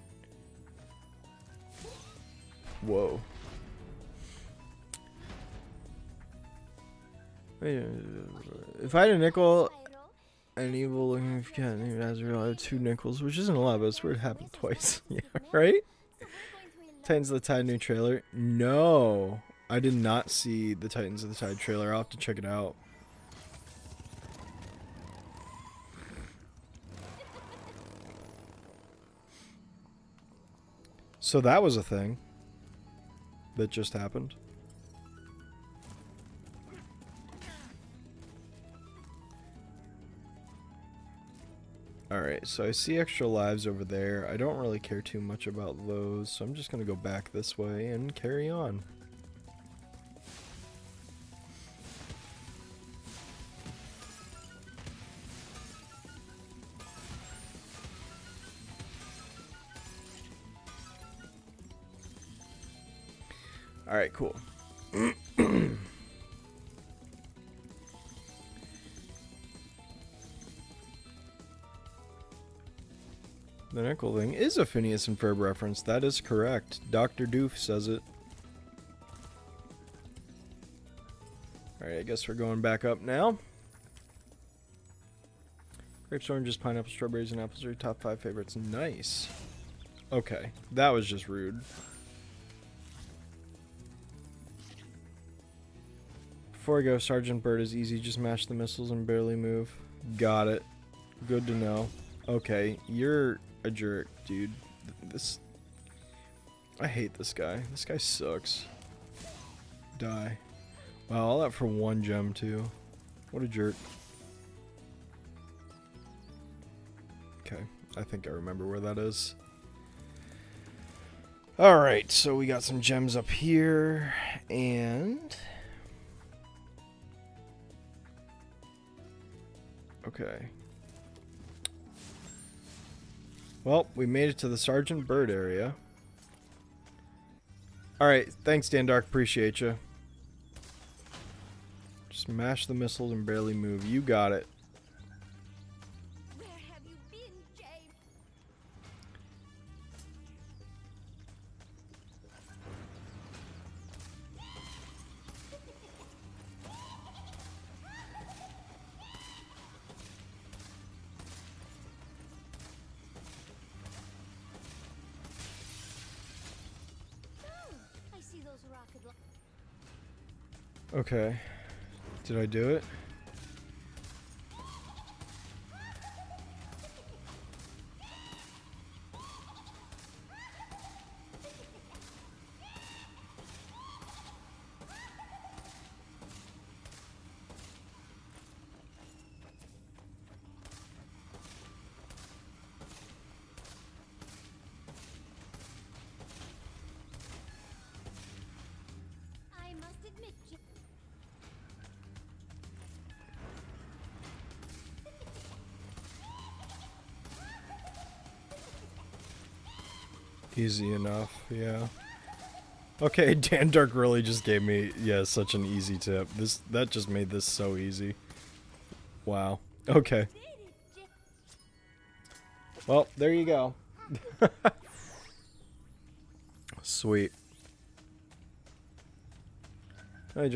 Whoa. If I had a nickel, an evil looking cat named Azrael, I had 2 nickels, which isn't a lot, but it's weird it happened twice. Yeah, right? Titans of the Tide new trailer? No. I did not see the Titans of the Tide trailer. I'll have to check it out. So that was a thing that just happened. Alright, so I see extra lives over there. I don't really care too much about those, so I'm just going to go back this way and carry on. Alright, cool. The nickel thing is a Phineas and Ferb reference. That is correct. Dr. Doof says it. Alright, I guess we're going back up now. Grapes, oranges, pineapples, strawberries, and apples are your top 5 favorites. Nice. Okay, that was just rude. Before I go, Sergeant Bird is easy. Just mash the missiles and barely move. Got it. Good to know. Okay, you're a jerk, dude. This... I hate this guy. This guy sucks. Die. Wow, all that for 1 gem, too. What a jerk. Okay, I think I remember where that is. Alright, so we got some gems up here, and... Okay. Well, we made it to the Sergeant Bird area. Alright, thanks Dan Dark, appreciate you. Just mash the missiles and barely move. You got it. Where have you been, Jade? I see those rocket Okay. Did I do it? I must admit, Easy enough, yeah. Okay, Dan Dark really just gave me, yeah, such an easy tip. That just made this so easy. Wow. Okay. Well, there you go. Sweet. Hi,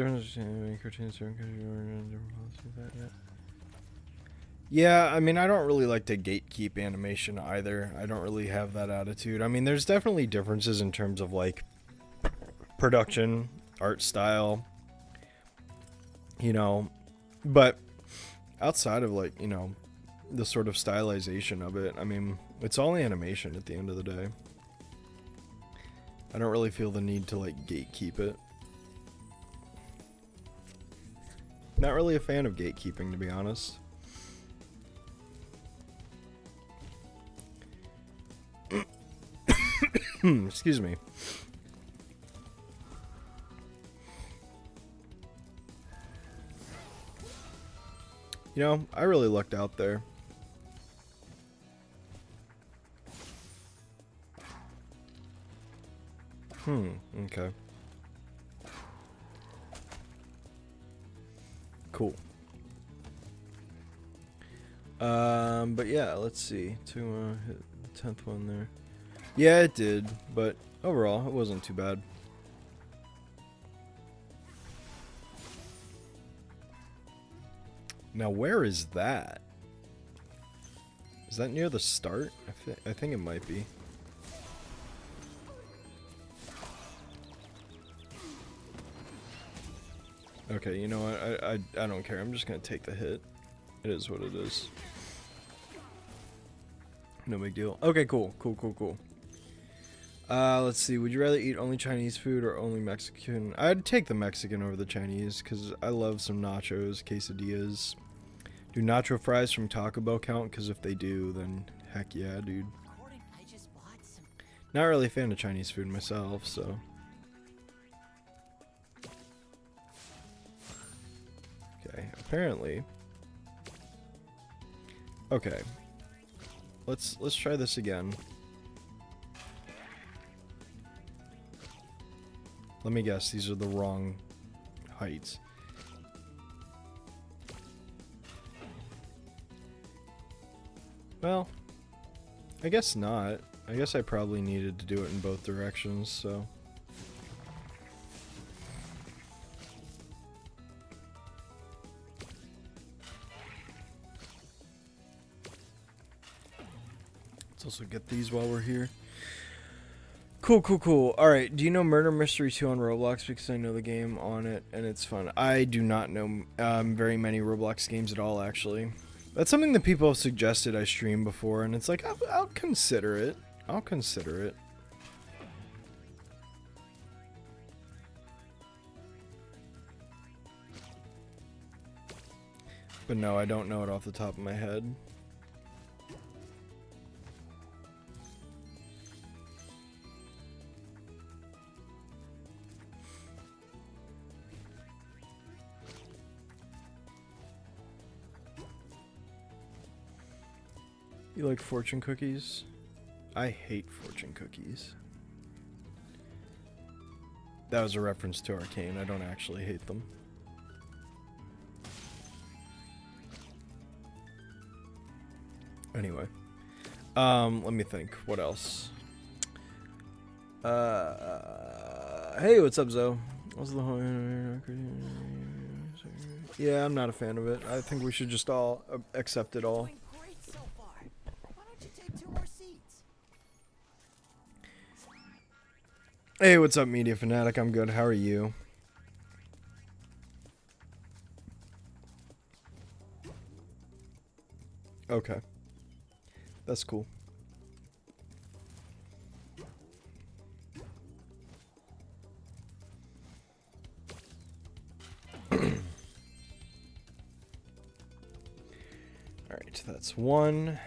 yeah, I mean, I don't really like to gatekeep animation either. I don't really have that attitude. I mean, there's definitely differences in terms of, like, production, art style, you know, but outside of, like, you know, the sort of stylization of it, I mean, it's all animation at the end of the day. I don't really feel the need to, like, gatekeep it. Not really a fan of gatekeeping, to be honest. Excuse me. You know, I really lucked out there. Okay. Cool. But yeah, let's see. To hit the 10th one there. Yeah, it did, but overall, it wasn't too bad. Now, where is that? Is that near the start? I think it might be. Okay, you know what? I don't care. I'm just gonna take the hit. It is what it is. No big deal. Okay, cool. Cool. Let's see. Would you rather eat only Chinese food or only Mexican? I'd take the Mexican over the Chinese because I love some nachos, quesadillas. Do nacho fries from Taco Bell count? Because if they do, then heck yeah, dude. Not really a fan of Chinese food myself, so. Okay, apparently. Okay. Let's try this again. Let me guess, these are the wrong heights. Well, I guess not. I guess I probably needed to do it in both directions, so. Let's also get these while we're here. Cool, cool, cool. Alright, do you know Murder Mystery 2 on Roblox? Because I know the game on it, and it's fun. I do not know very many Roblox games at all, actually. That's something that people have suggested I stream before, and it's like, I'll consider it. I'll consider it. But no, I don't know it off the top of my head. You like fortune cookies? I hate fortune cookies. That was a reference to Arcane. I don't actually hate them. Anyway. Let me think. What else? Hey, what's up, Zoe? What's the whole... Yeah, I'm not a fan of it. I think we should just all accept it all. Hey, what's up, Media Fanatic? I'm good. How are you? Okay. That's cool. Alright, that's one.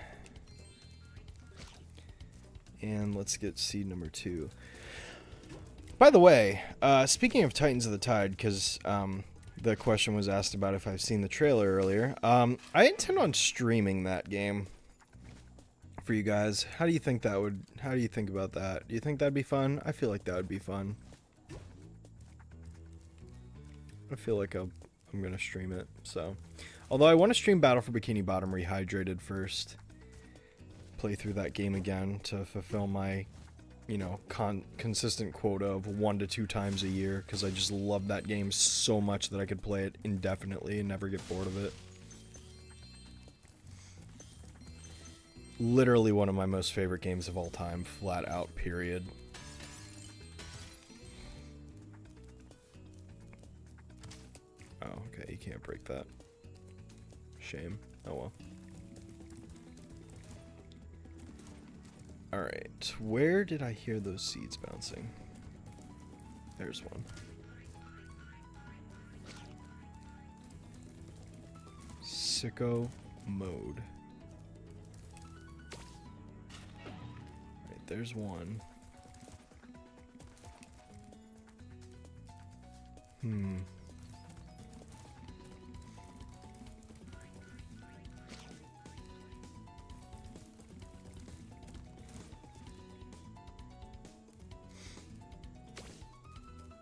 And let's get seed number 2. By the way, speaking of Titans of the Tide, because the question was asked about if I've seen the trailer earlier, I intend on streaming that game for you guys. How do you think that would? How do you think about that? Do you think that'd be fun? I feel like that would be fun. I feel like I'm gonna stream it. So, although I want to stream Battle for Bikini Bottom Rehydrated first, play through that game again to fulfill my, you know, consistent quota of 1 to 2 times a year, because I just love that game so much that I could play it indefinitely and never get bored of it. Literally one of my most favorite games of all time, flat out, period. Oh, okay, you can't break that. Shame. Oh well. Alright, where did I hear those seeds bouncing? There's one. Sicko mode. Right, there's one.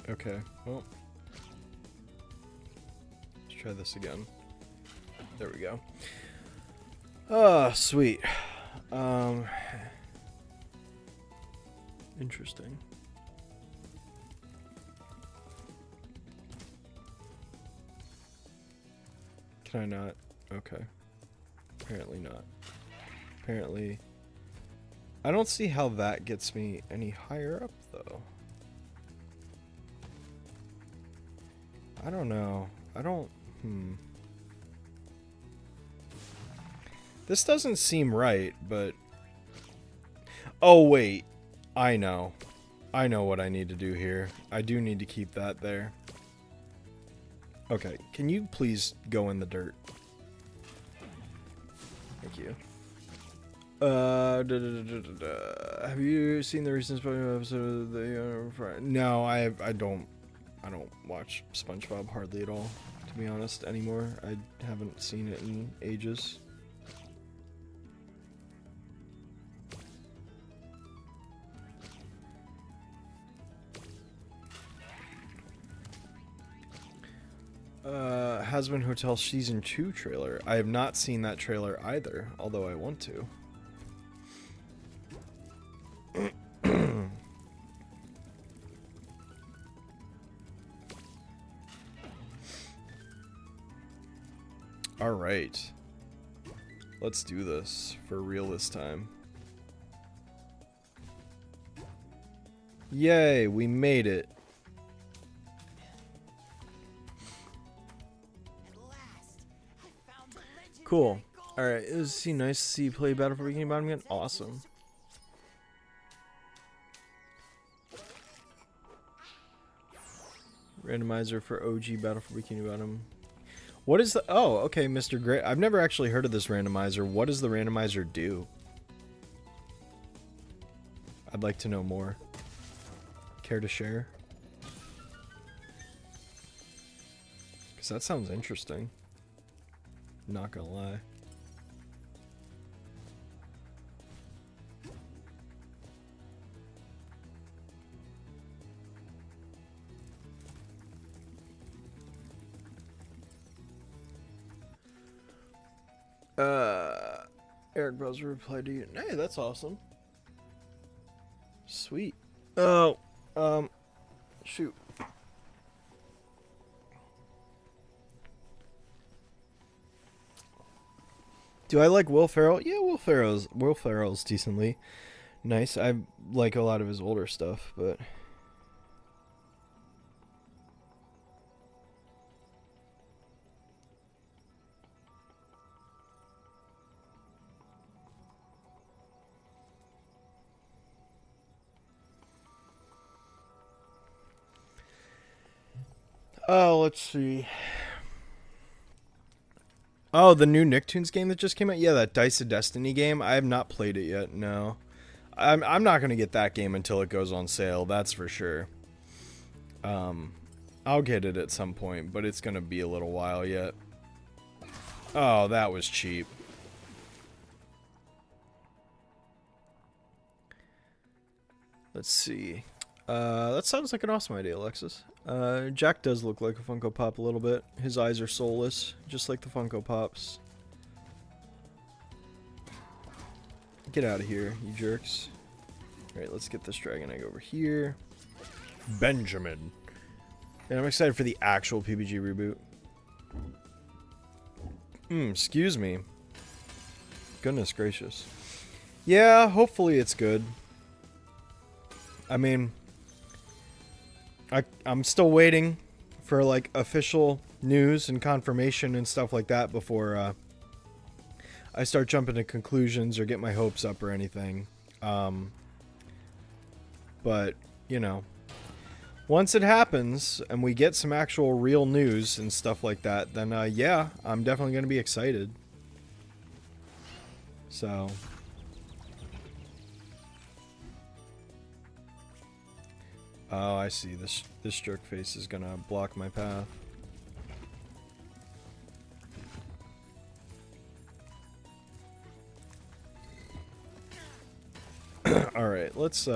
Okay, well, let's try this again. There we go. Ah, sweet. Interesting. Can I not? Okay. Apparently not. Apparently. I don't see how that gets me any higher up, though. I don't know. I don't... This doesn't seem right, but... Oh, wait. I know. I know what I need to do here. I do need to keep that there. Okay, can you please go in the dirt? Thank you. Have you seen the recent SpongeBob episode of the... No, I don't watch SpongeBob hardly at all, to be honest, anymore. I haven't seen it in ages. Hazbin Hotel Season 2 trailer. I have not seen that trailer either, although I want to. All right. Let's do this for real this time. Yay, we made it. Cool. Alright, it was nice to see you play Battle for Bikini Bottom again. Awesome. Randomizer for OG Battle for Bikini Bottom. What is the... Oh, okay, Mr. Gray. I've never actually heard of this randomizer. What does the randomizer do? I'd like to know more. Care to share? Because that sounds interesting. Not gonna lie. Eric Bros replied to you. Hey, that's awesome. Sweet. Oh, shoot. Do I like Will Ferrell? Yeah, Will Ferrell's decently nice. I like a lot of his older stuff, but oh, let's see. Oh, the new Nicktoons game that just came out? Yeah, that Dice of Destiny game. I have not played it yet, no. I'm not going to get that game until it goes on sale, that's for sure. I'll get it at some point, but it's going to be a little while yet. Oh, that was cheap. Let's see. That sounds like an awesome idea, Alexis. Jack does look like a Funko Pop a little bit. His eyes are soulless, just like the Funko Pops. Get out of here, you jerks. Alright, let's get this Dragon Egg over here. Benjamin. And I'm excited for the actual PBG reboot. Excuse me. Goodness gracious. Yeah, hopefully it's good. I mean, I'm still waiting for like official news and confirmation and stuff like that before I start jumping to conclusions or get my hopes up or anything. But, you know, once it happens and we get some actual real news and stuff like that, then yeah, I'm definitely going to be excited. So... Oh, I see. This jerk face is gonna block my path. All right, let's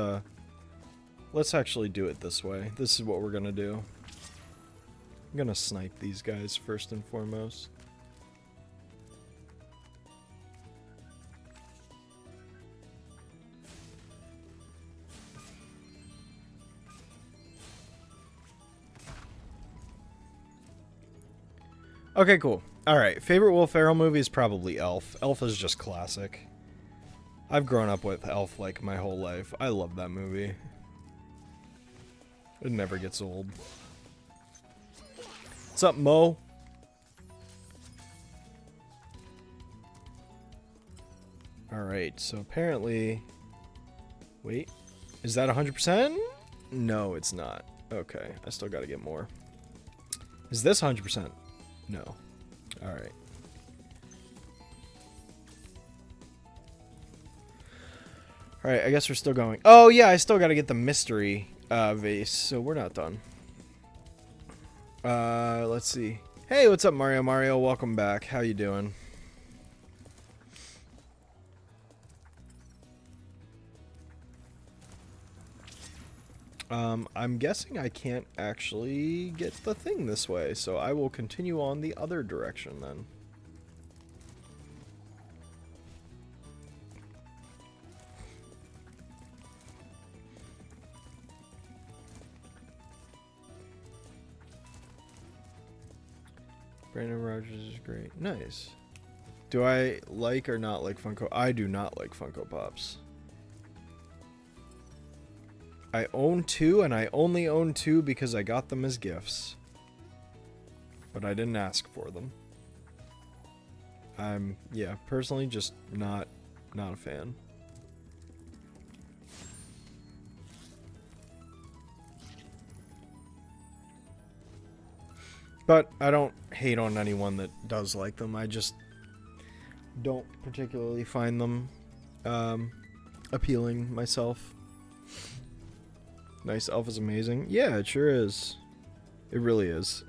actually do it this way. This is what we're gonna do. I'm gonna snipe these guys first and foremost. Okay, cool. Alright, favorite Will Ferrell movie is probably Elf. Elf is just classic. I've grown up with Elf like my whole life. I love that movie. It never gets old. What's up, Mo? Alright, so apparently... Wait, is that 100%? No, it's not. Okay, I still gotta get more. Is this 100%? No. Alright. Alright, I guess we're still going. Oh, yeah, I still gotta get the mystery vase, so we're not done. Let's see. Hey, what's up, Mario? Mario, welcome back. How you doing? I'm guessing I can't actually get the thing this way, so I will continue on the other direction then. Brandon Rogers is great. Nice. Do I like or not like Funko? I do not like Funko Pops. I own 2, and I only own 2 because I got them as gifts. But I didn't ask for them. I'm, yeah, personally just not a fan. But I don't hate on anyone that does like them. I just don't particularly find them appealing myself. Nice Elf is amazing. Yeah, it sure is. It really is.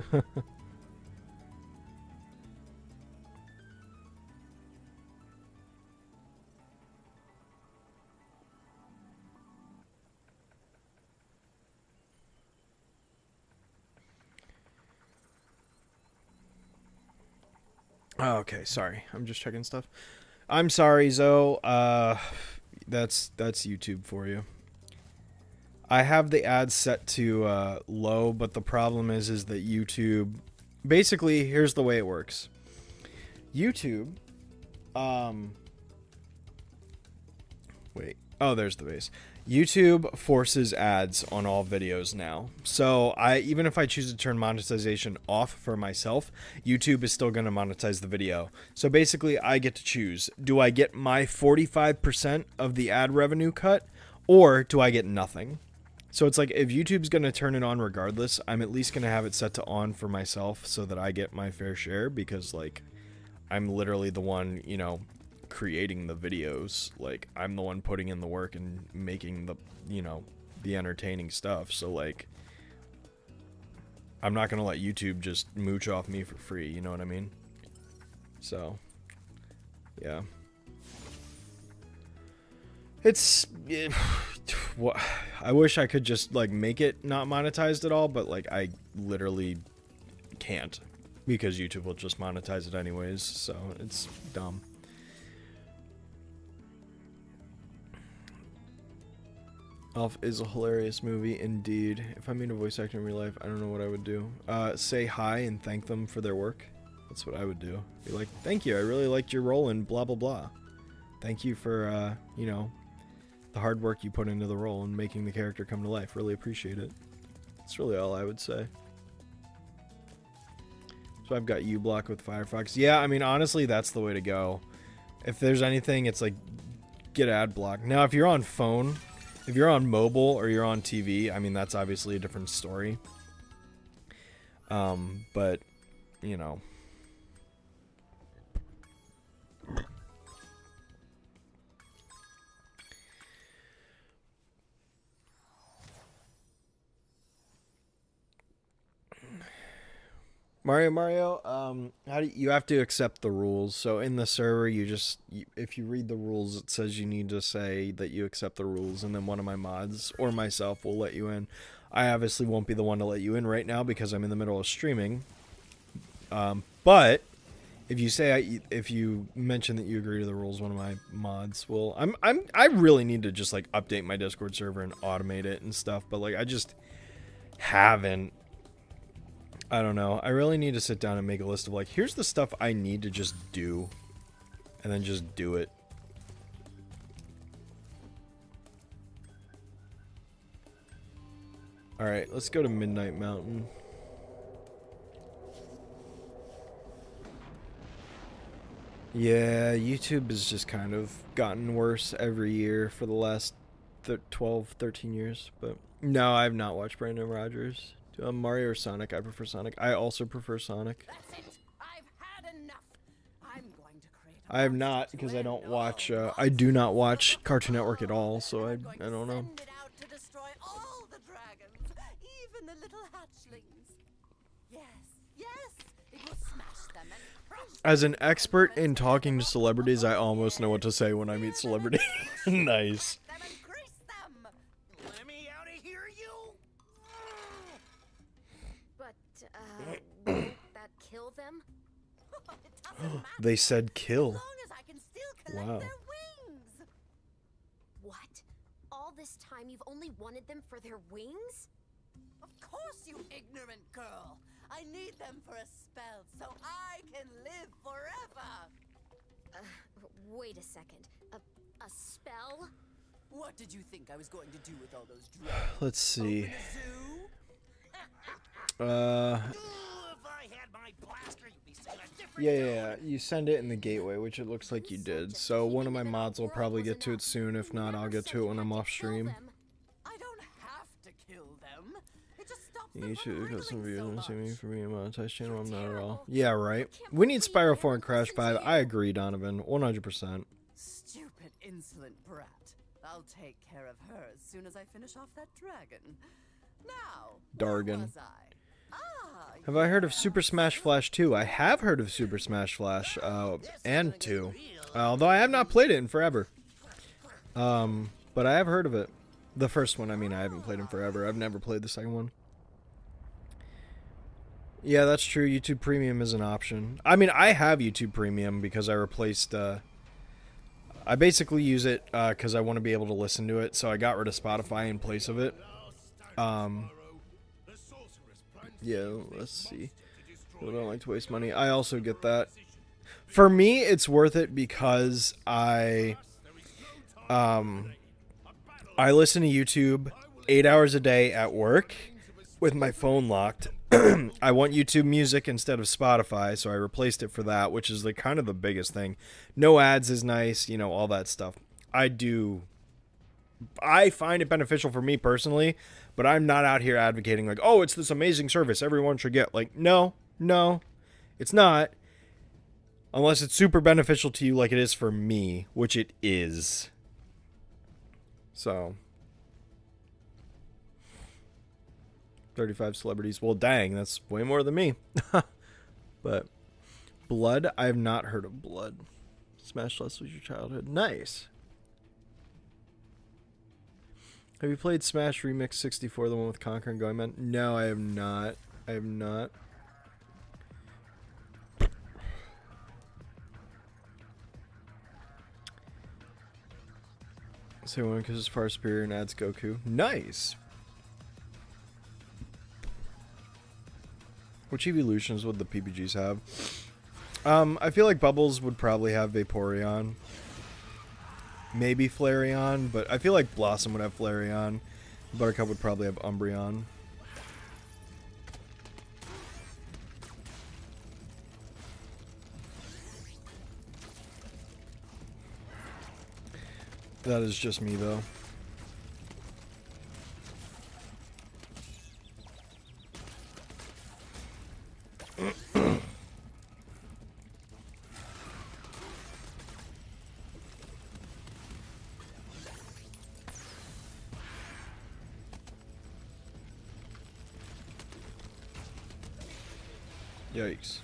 Oh, okay, sorry. I'm just checking stuff. I'm sorry, Zoe. That's YouTube for you. I have the ads set to low, but the problem is that YouTube... Basically, here's the way it works. YouTube... Wait. Oh, there's the base. YouTube forces ads on all videos now. So even if I choose to turn monetization off for myself, YouTube is still going to monetize the video. So basically, I get to choose. Do I get my 45% of the ad revenue cut, or do I get nothing? So it's like, if YouTube's going to turn it on regardless, I'm at least going to have it set to on for myself so that I get my fair share, because, like, I'm literally the one, you know, creating the videos. Like, I'm the one putting in the work and making the, you know, the entertaining stuff. So, like, I'm not going to let YouTube just mooch off me for free, you know what I mean? So, yeah. It's... What I wish I could just like make it not monetized at all, but like I literally can't, because YouTube will just monetize it anyways, so it's dumb. Elf is a hilarious movie indeed. If I mean a voice actor in real life, I don't know what I would do. Say hi and thank them for their work. That's what I would do. Be like, thank you, I really liked your role in blah blah blah. Thank you for you know, the hard work you put into the role and making the character come to life. Really appreciate it. That's really all I would say. So I've got uBlock with Firefox. Yeah, I mean, honestly, that's the way to go. If there's anything, it's like, get ad block. Now, if you're on phone, if you're on mobile or you're on TV, I mean, that's obviously a different story. But, you know. Mario, how do you have to accept the rules? So in the server, if you read the rules, it says you need to say that you accept the rules, and then one of my mods or myself will let you in. I obviously won't be the one to let you in right now because I'm in the middle of streaming. But if you mention that you agree to the rules, one of my mods will. I really need to just like update my Discord server and automate it and stuff, but like I just haven't. I don't know. I really need to sit down and make a list of like, here's the stuff I need to just do, and then just do it. All right, let's go to Midnight Mountain. Yeah, YouTube has just kind of gotten worse every year for the last 12, 13 years. But no, I have not watched Brandon Rogers. Mario or Sonic? I prefer Sonic. I also prefer Sonic. That's it. I've had enough. I'm going to create a I have not, because I don't watch. I do not watch Cartoon Network at all, so I don't know. Send it out to destroy all the dragons, even the little hatchlings. Yes, yes, it will smash them and crush them. As an expert in talking to celebrities, I almost know what to say when I meet celebrities. Nice. Them and grease them. Let me out of here, you. But, won't that kill them? It doesn't matter. They said As kill. long as I can still collect Wow. their wings. What? All this time you've only wanted them for their wings? Of course, you ignorant girl. I need them for a spell so I can live forever. Wait a second. A spell? What did you think I was going to do with all those dragons? Let's see. Open a zoo? If I had my blaster, you'd be singing a different Yeah, you send it in the gateway, which it looks like you did. So one of my mods will probably get to it soon. If not, I'll get to it when I'm off stream. I don't have to kill them. It just stops them You from should cut some wriggling videos so and see me much. for being a monetized channel. I'm not at all. Yeah, right. We need Spyro 4 and Crash 5. I agree, Donovan. 100%. Stupid, insolent brat. I'll take care of her as soon as I finish off that dragon. Now, where Dargan. was I? Have I heard of Super Smash Flash 2? I have heard of Super Smash Flash and 2. Although I have not played it in forever. But I have heard of it. The first one, I mean, I haven't played in forever. I've never played the second one. Yeah, that's true. YouTube Premium is an option. I mean, I have YouTube Premium because I replaced... I basically use it because I want to be able to listen to it, so I got rid of Spotify in place of it. Yeah, let's see. I don't like to waste money. I also get that. For me, it's worth it because I listen to YouTube 8 hours a day at work with my phone locked. I want YouTube Music instead of Spotify, so I replaced it for that, which is like kind of the biggest thing. No ads is nice, you know, all that stuff. I find it beneficial for me personally, but I'm not out here advocating like, oh, it's this amazing service everyone should get. Like, no, it's not. Unless it's super beneficial to you like it is for me, which it is. So 35 celebrities. Well, dang, that's way more than me. But Blood, I have not heard of Blood. Smash Less was your childhood. Nice. Have you played Smash Remix 64, the one with Conquer and Going Man? No, I have not. I have not. Say one because it's far superior and adds Goku. Nice. Which evolutions would the PPGs have? I feel like Bubbles would probably have Vaporeon. Maybe Flareon, but I feel like Blossom would have Flareon. Buttercup would probably have Umbreon. That is just me, though. Yikes.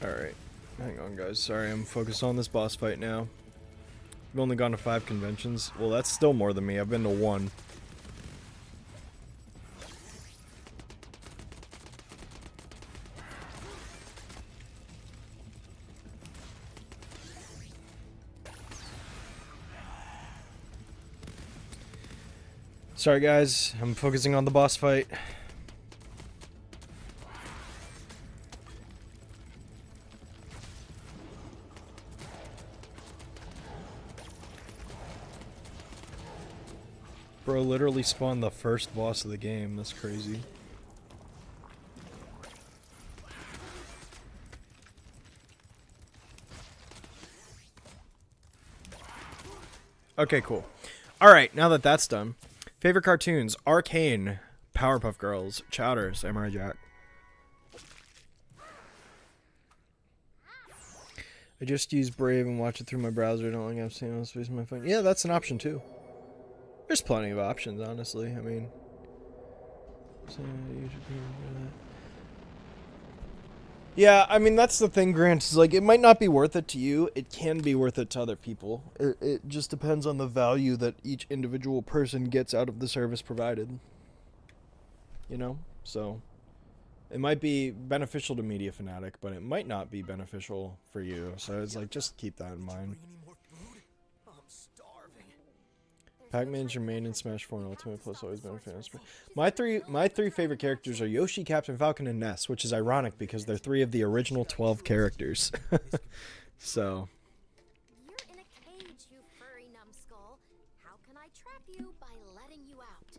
Alright. Hang on, guys. Sorry, I'm focused on this boss fight now. I've only gone to 5 conventions. Well, that's still more than me. I've been to 1. Sorry, guys. I'm focusing on the boss fight. Bro literally spawned the first boss of the game. That's crazy. Okay, cool. Alright, now that that's done. Favorite cartoons: Arcane, Powerpuff Girls, Chowder, Samurai Jack. I just use Brave and watch it through my browser. I don't like I've seen on space on my phone. Yeah, that's an option too. There's plenty of options, honestly. I mean, yeah, I mean that's the thing, Grant. Is like it might not be worth it to you. It can be worth it to other people. It just depends on the value that each individual person gets out of the service provided. You know, so it might be beneficial to Media Fanatic, but it might not be beneficial for you. So it's like just keep that in mind. Pac-Man's your main in Smash 4 and Ultimate, plus always been a fan of Spyro. My three favorite characters are Yoshi, Captain Falcon, and Ness, which is ironic because they're 3 of the original 12 characters. So. You're in a cage, you furry numbskull. How can I trap you by letting you out?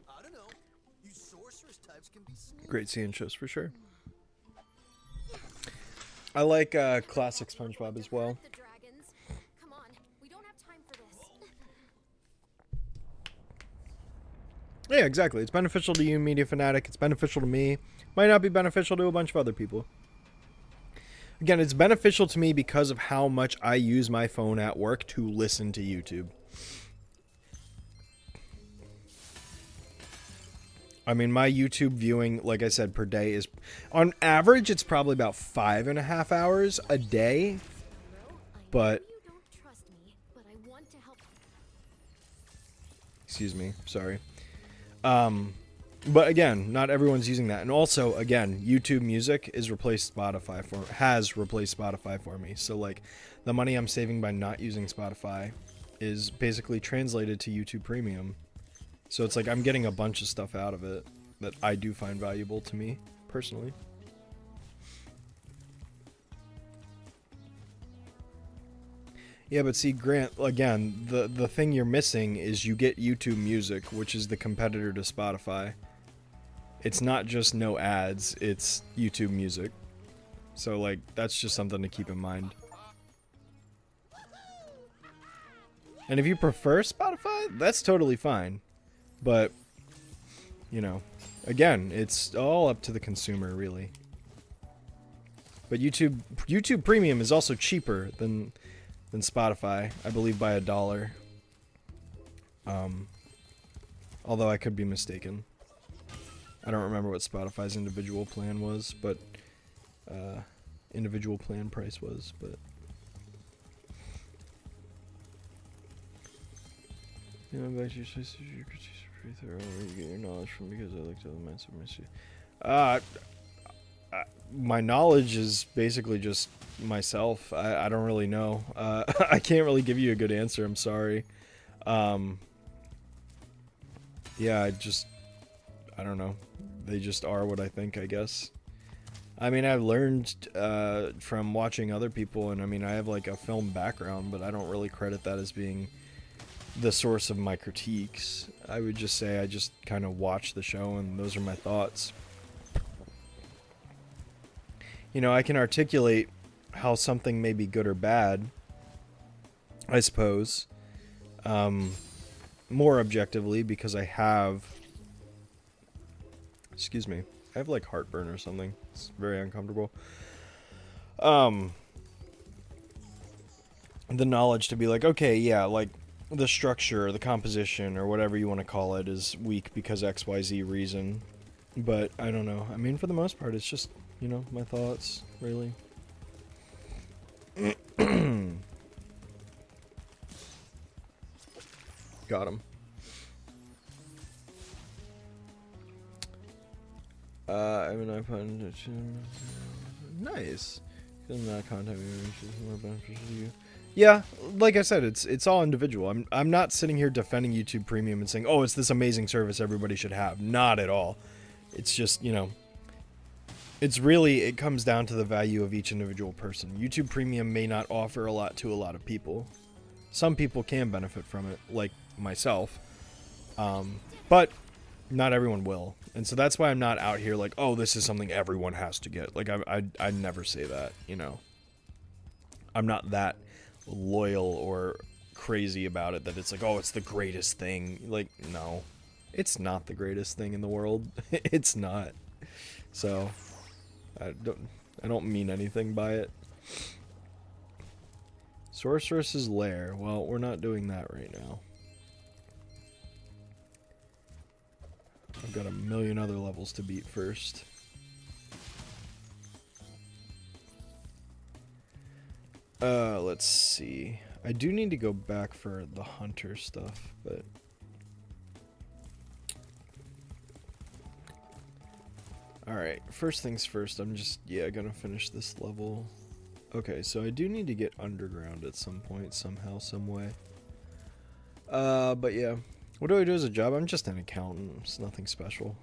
I don't know. You sorceress types can be sneaky. Great seeing shows for sure. I like classic SpongeBob as well. The dragons. Come on, we don't have time for this. Yeah, exactly. It's beneficial to you, Media Fanatic. It's beneficial to me. Might not be beneficial to a bunch of other people. Again, it's beneficial to me because of how much I use my phone at work to listen to YouTube. I mean, my YouTube viewing, like I said, per day is, on average, it's probably about 5.5 hours a day. But, You don't trust me, but I want to help. excuse me, sorry. But again, not everyone's using that. And also, again, YouTube Music has replaced Spotify for me. So, like, the money I'm saving by not using Spotify is basically translated to YouTube Premium. So it's like I'm getting a bunch of stuff out of it that I do find valuable to me, personally. Yeah, but see, Grant, again, the thing you're missing is you get YouTube Music, which is the competitor to Spotify. It's not just no ads, it's YouTube Music. So, like, that's just something to keep in mind. And if you prefer Spotify, that's totally fine. But, you know, again, it's all up to the consumer, really. But YouTube Premium is also cheaper than Spotify, I believe by $1. Although I could be mistaken. I don't remember what Spotify's individual plan was, but individual plan price was, but you know, back to your sources, your critiques are pretty thorough. Where you get your knowledge from? Because I looked at the minds of mystery. My knowledge is basically just myself. I don't really know. I can't really give you a good answer. I'm sorry. Yeah, I don't know. They just are what I think, I guess. I mean, I've learned from watching other people, and I mean, I have like a film background, but I don't really credit that as being the source of my critiques. I would just say I just kind of watch the show, and those are my thoughts. You know, I can articulate how something may be good or bad, I suppose, more objectively, because I have, excuse me, I have like heartburn or something. It's very uncomfortable. The knowledge to be like, okay, yeah, like the structure, the composition, or whatever you want to call it is weak because XYZ reason. But I don't know. I mean, for the most part, it's just, you know, my thoughts, really. Got him. I have an iPod. Nice. Not content more beneficial to you. Yeah, like I said, it's all individual. I'm not sitting here defending YouTube Premium and saying, oh, it's this amazing service everybody should have. Not at all. It's just, you know, it comes down to the value of each individual person. YouTube Premium may not offer a lot to a lot of people. Some people can benefit from it, like myself. But not everyone will. And so that's why I'm not out here like, oh, this is something everyone has to get. Like, I never say that, you know. I'm not that loyal or crazy about it that it's like, oh, it's the greatest thing. Like, no. It's not the greatest thing in the world. It's not. So, I don't mean anything by it. Sorceress's Lair. Well, we're not doing that right now. I've got a million other levels to beat first. Let's see. I do need to go back for the hunter stuff, but alright, first things first, I'm just, gonna finish this level. Okay, so I do need to get underground at some point, somehow, some way. But yeah. What do I do as a job? I'm just an accountant. It's nothing special.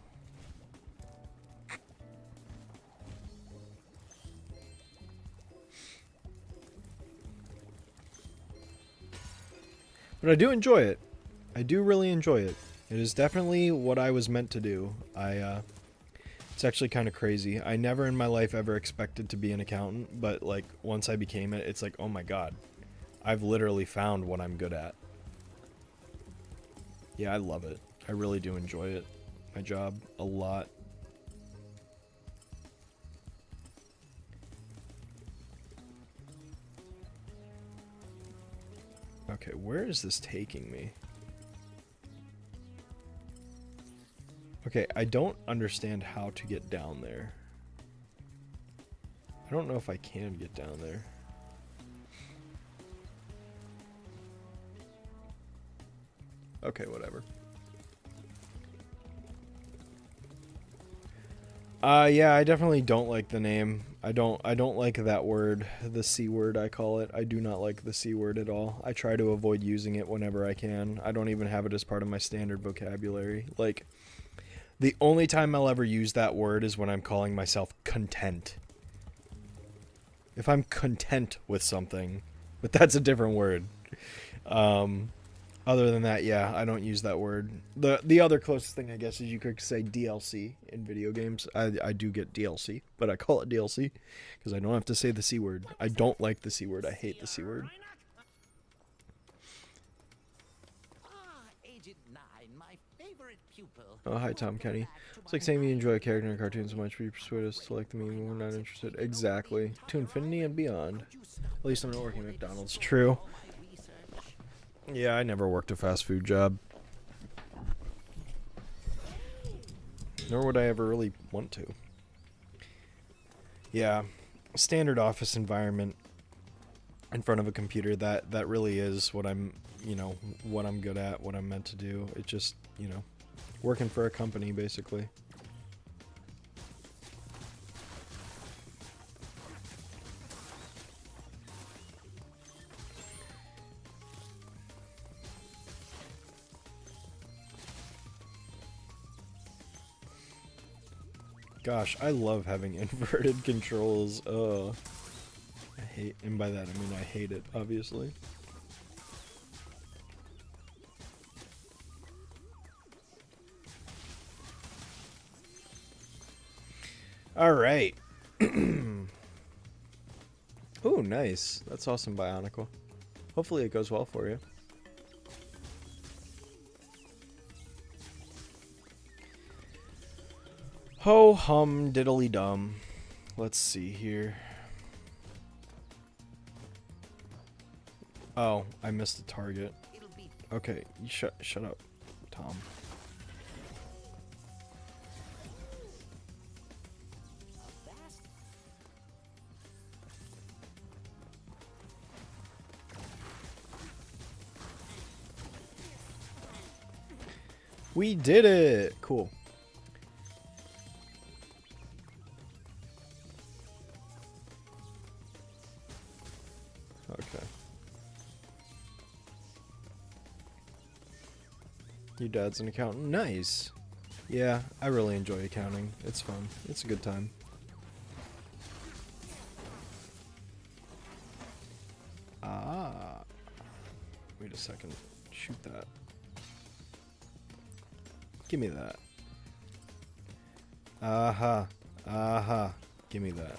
But I do enjoy it. I do really enjoy it. It is definitely what I was meant to do. It's actually kind of crazy. I never in my life ever expected to be an accountant, but like once I became it, it's like, oh my god. I've literally found what I'm good at. Yeah, I love it. I really do enjoy it. My job a lot. Okay, where is this taking me? Okay, I don't understand how to get down there. I don't know if I can get down there. Okay, whatever. Yeah, I definitely don't like the name. I don't like that word, the C word I call it. I do not like the C word at all. I try to avoid using it whenever I can. I don't even have it as part of my standard vocabulary. Like, the only time I'll ever use that word is when I'm calling myself content. If I'm content with something, but that's a different word. Other than that, yeah, I don't use that word. The other closest thing, I guess, is you could say DLC in video games. I do get DLC, but I call it DLC because I don't have to say the C word. I don't like the C word. I hate the C word. Agent 9, my favorite pupil. Oh, hi, Tom Kenny. It's like saying you enjoy a character in a cartoon so much, but you persuade us to like the meme when we're not interested. Exactly. To infinity and beyond. At least I'm not working at McDonald's. True. Yeah, I never worked a fast food job. Nor would I ever really want to. Yeah, standard office environment in front of a computer, that really is what I'm, what I'm good at, what I'm meant to do. It's just, working for a company, basically. Gosh, I love having inverted controls. I hate, and by that I mean I hate it, obviously. All right. Oh, nice. That's awesome, Bionicle. Hopefully it goes well for you. Ho hum diddly dum. Let's see here. Oh, I missed a target. Okay, you shut up, Tom. We did it! Cool. Okay. Your dad's an accountant. Nice. Yeah, I really enjoy accounting. It's fun. It's a good time. Ah. Wait a second. Shoot that. Give me that. Aha. Aha. Give me that.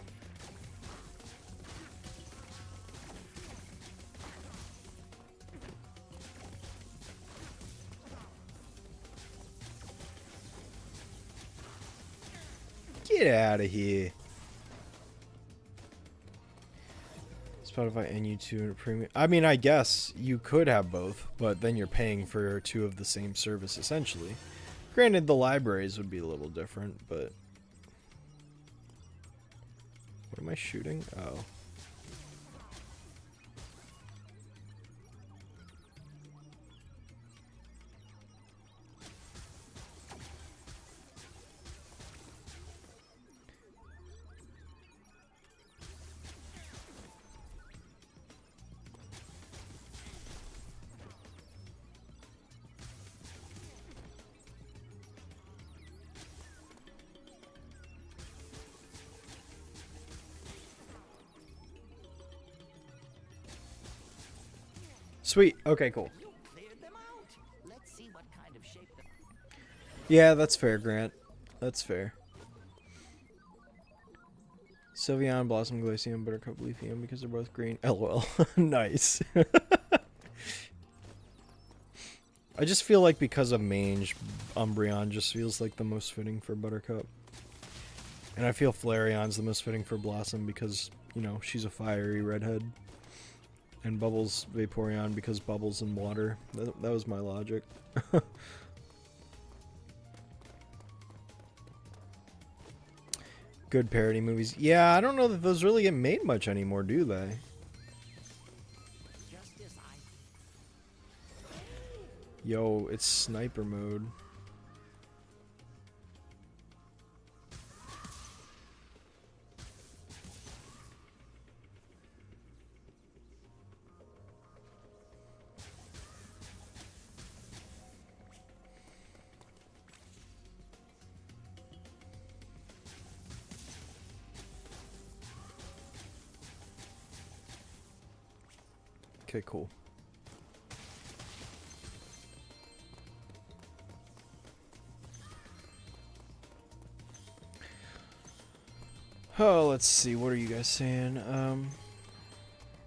Get out of here. Spotify and YouTube Premium. I mean, I guess you could have both, but then you're paying for two of the same service, essentially. Granted, the libraries would be a little different, but... What am I shooting? Oh. Sweet. Okay, cool. You cleared them out. Let's see what kind of shape the... Yeah, that's fair, Grant. That's fair. Sylveon, Blossom, Glaceon, Buttercup, Leafeon, because they're both green. LOL. Nice. I just feel like because of Mange, Umbreon just feels like the most fitting for Buttercup. And I feel Flareon's the most fitting for Blossom because, you know, she's a fiery redhead. And Bubbles, Vaporeon because Bubbles and water. That was my logic. Good parody movies. Yeah, I don't know that those really get made much anymore, do they? Just as I... Yo, it's sniper mode. Okay, cool. Oh, let's see. What are you guys saying?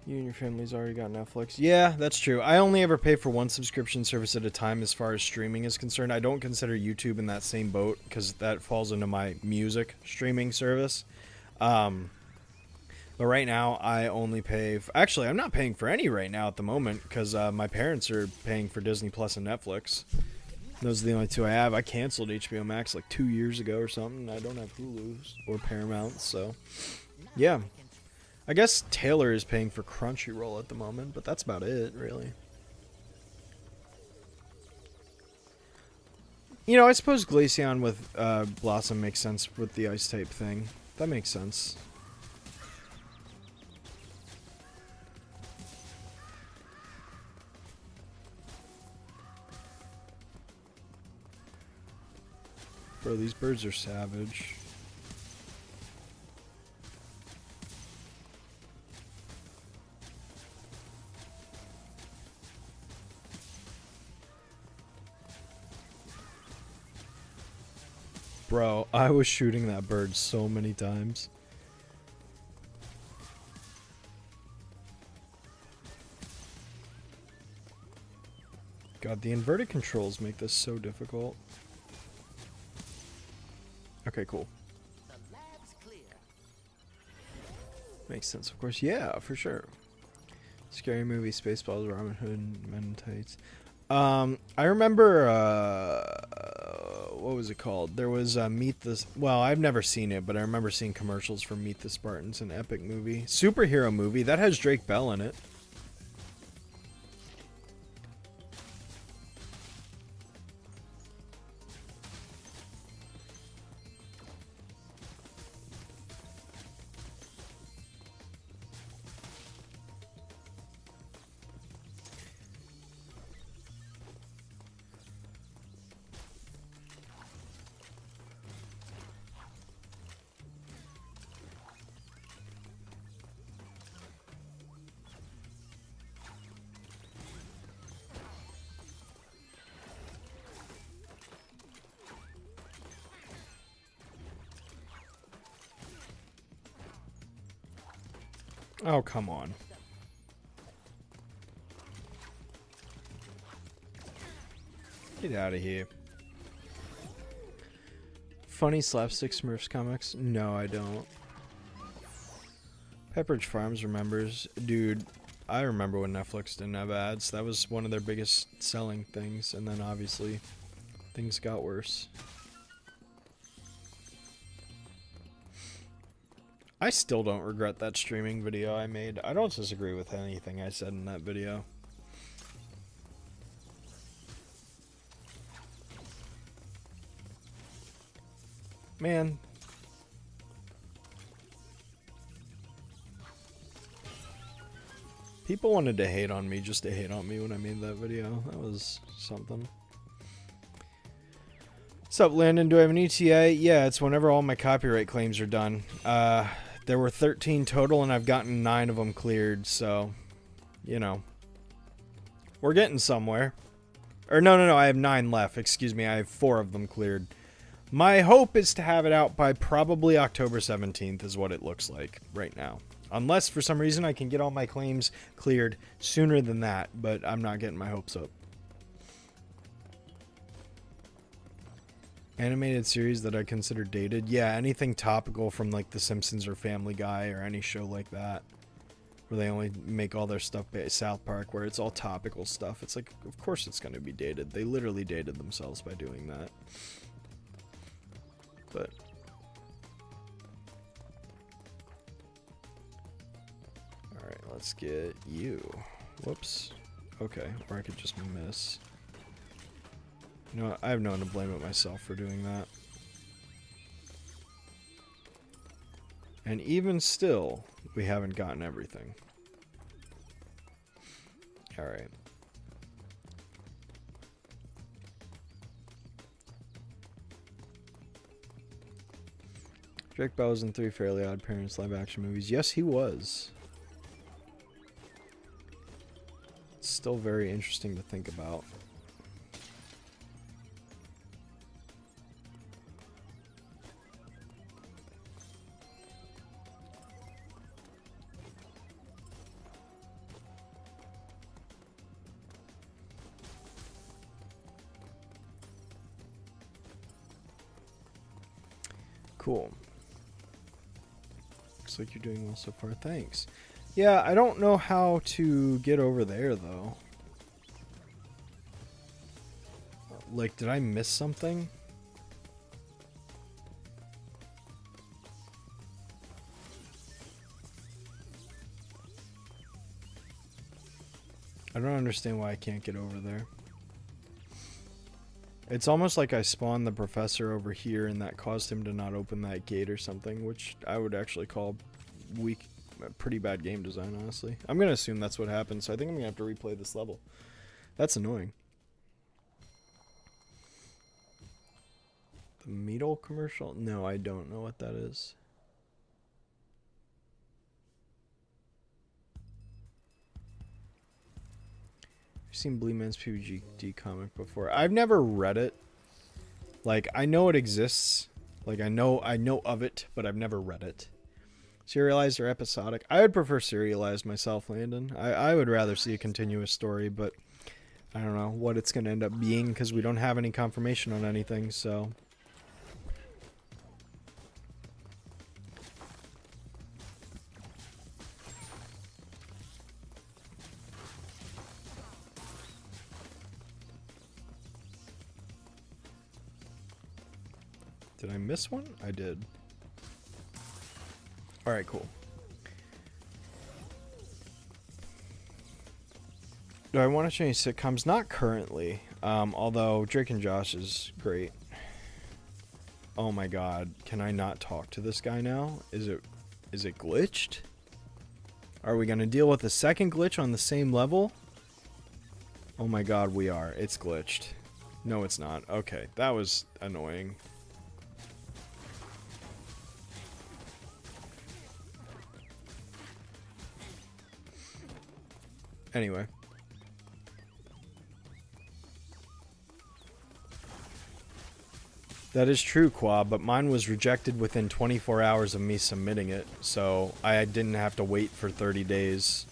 You and your family's already got Netflix. Yeah, that's true. I only ever pay for one subscription service at a time as far as streaming is concerned. I don't consider YouTube in that same boat because that falls into my music streaming service. But right now, I only pay... Actually, I'm not paying for any right now at the moment because my parents are paying for Disney Plus and Netflix. Those are the only two I have. I canceled HBO Max like 2 years ago or something. I don't have Hulu or Paramount, so... Yeah. I guess Taylor is paying for Crunchyroll at the moment, but that's about it, really. You know, I suppose Glaceon with Blossom makes sense with the Ice-type thing. That makes sense. Bro, these birds are savage. Bro, I was shooting that bird so many times. God, the inverted controls make this so difficult. Okay, cool. The lab's clear. Makes sense, of course. Yeah, for sure. Scary movie, Spaceballs, Robin Hood, Men in Tights. I remember, what was it called? There was Meet the... Well, I've never seen it, but I remember seeing commercials for Meet the Spartans, an epic movie. Superhero movie. That has Drake Bell in it. Oh, come on. Get out of here. Funny slapstick Smurfs comics? No, I don't. Pepperidge Farms remembers. Dude, I remember when Netflix didn't have ads. That was one of their biggest selling things. And then obviously, things got worse. I still don't regret that streaming video I made. I don't disagree with anything I said in that video. Man. People wanted to hate on me just to hate on me when I made that video. That was something. What's up, Landon? Do I have an ETA? Yeah, it's whenever all my copyright claims are done. There were 13 total, and I've gotten 9 of them cleared, so, you know. We're getting somewhere. Or no, I have 9 left. Excuse me, I have 4 of them cleared. My hope is to have it out by probably October 17th is what it looks like right now. Unless for some reason I can get all my claims cleared sooner than that, but I'm not getting my hopes up. Animated series that I consider dated? Yeah, anything topical from like The Simpsons or Family Guy or any show like that. Where they only make all their stuff based South Park, where it's all topical stuff. It's like, of course it's going to be dated. They literally dated themselves by doing that. But alright, let's get you. Whoops. Okay, or I could just miss. You know what? I have no one to blame but myself for doing that. And even still, we haven't gotten everything. Alright. Drake Bell was in 3 Fairly Odd Parents live action movies. Yes, he was. It's still very interesting to think about. Cool. Looks like you're doing well so far. Thanks. Yeah, I don't know how to get over there, though. Like, did I miss something? I don't understand why I can't get over there. It's almost like I spawned the professor over here and that caused him to not open that gate or something, which I would actually call weak, pretty bad game design, honestly. I'm going to assume that's what happened, so I think I'm going to have to replay this level. That's annoying. The Meadle commercial? No, I don't know what that is. I've seen Blue Man's PvGD comic before. I've never read it. Like, I know it exists. Like, I know of it, but I've never read it. Serialized or episodic? I would prefer serialized myself, Landon. I would rather see a continuous story, but I don't know what it's going to end up being because we don't have any confirmation on anything, so... Did I miss one? I did. Alright, cool. Do I want to change sitcoms? Not currently. Although Drake and Josh is great. Oh my god. Can I not talk to this guy now? Is it glitched? Are we going to deal with a second glitch on the same level? Oh my god, we are. It's glitched. No, it's not. Okay, that was annoying. Anyway. That is true, Quab, but mine was rejected within 24 hours of me submitting it, so I didn't have to wait for 30 days,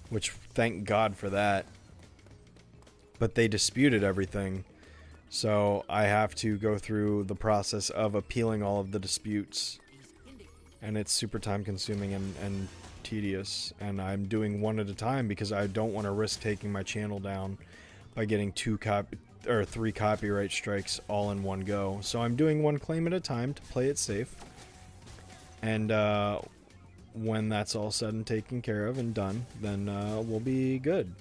which thank God for that. But they disputed everything, so I have to go through the process of appealing all of the disputes, and it's super time consuming and tedious, and I'm doing one at a time because I don't want to risk taking my channel down by getting 3 copyright strikes all in one go. So I'm doing one claim at a time to play it safe, and when that's all said and taken care of and done, then we'll be good.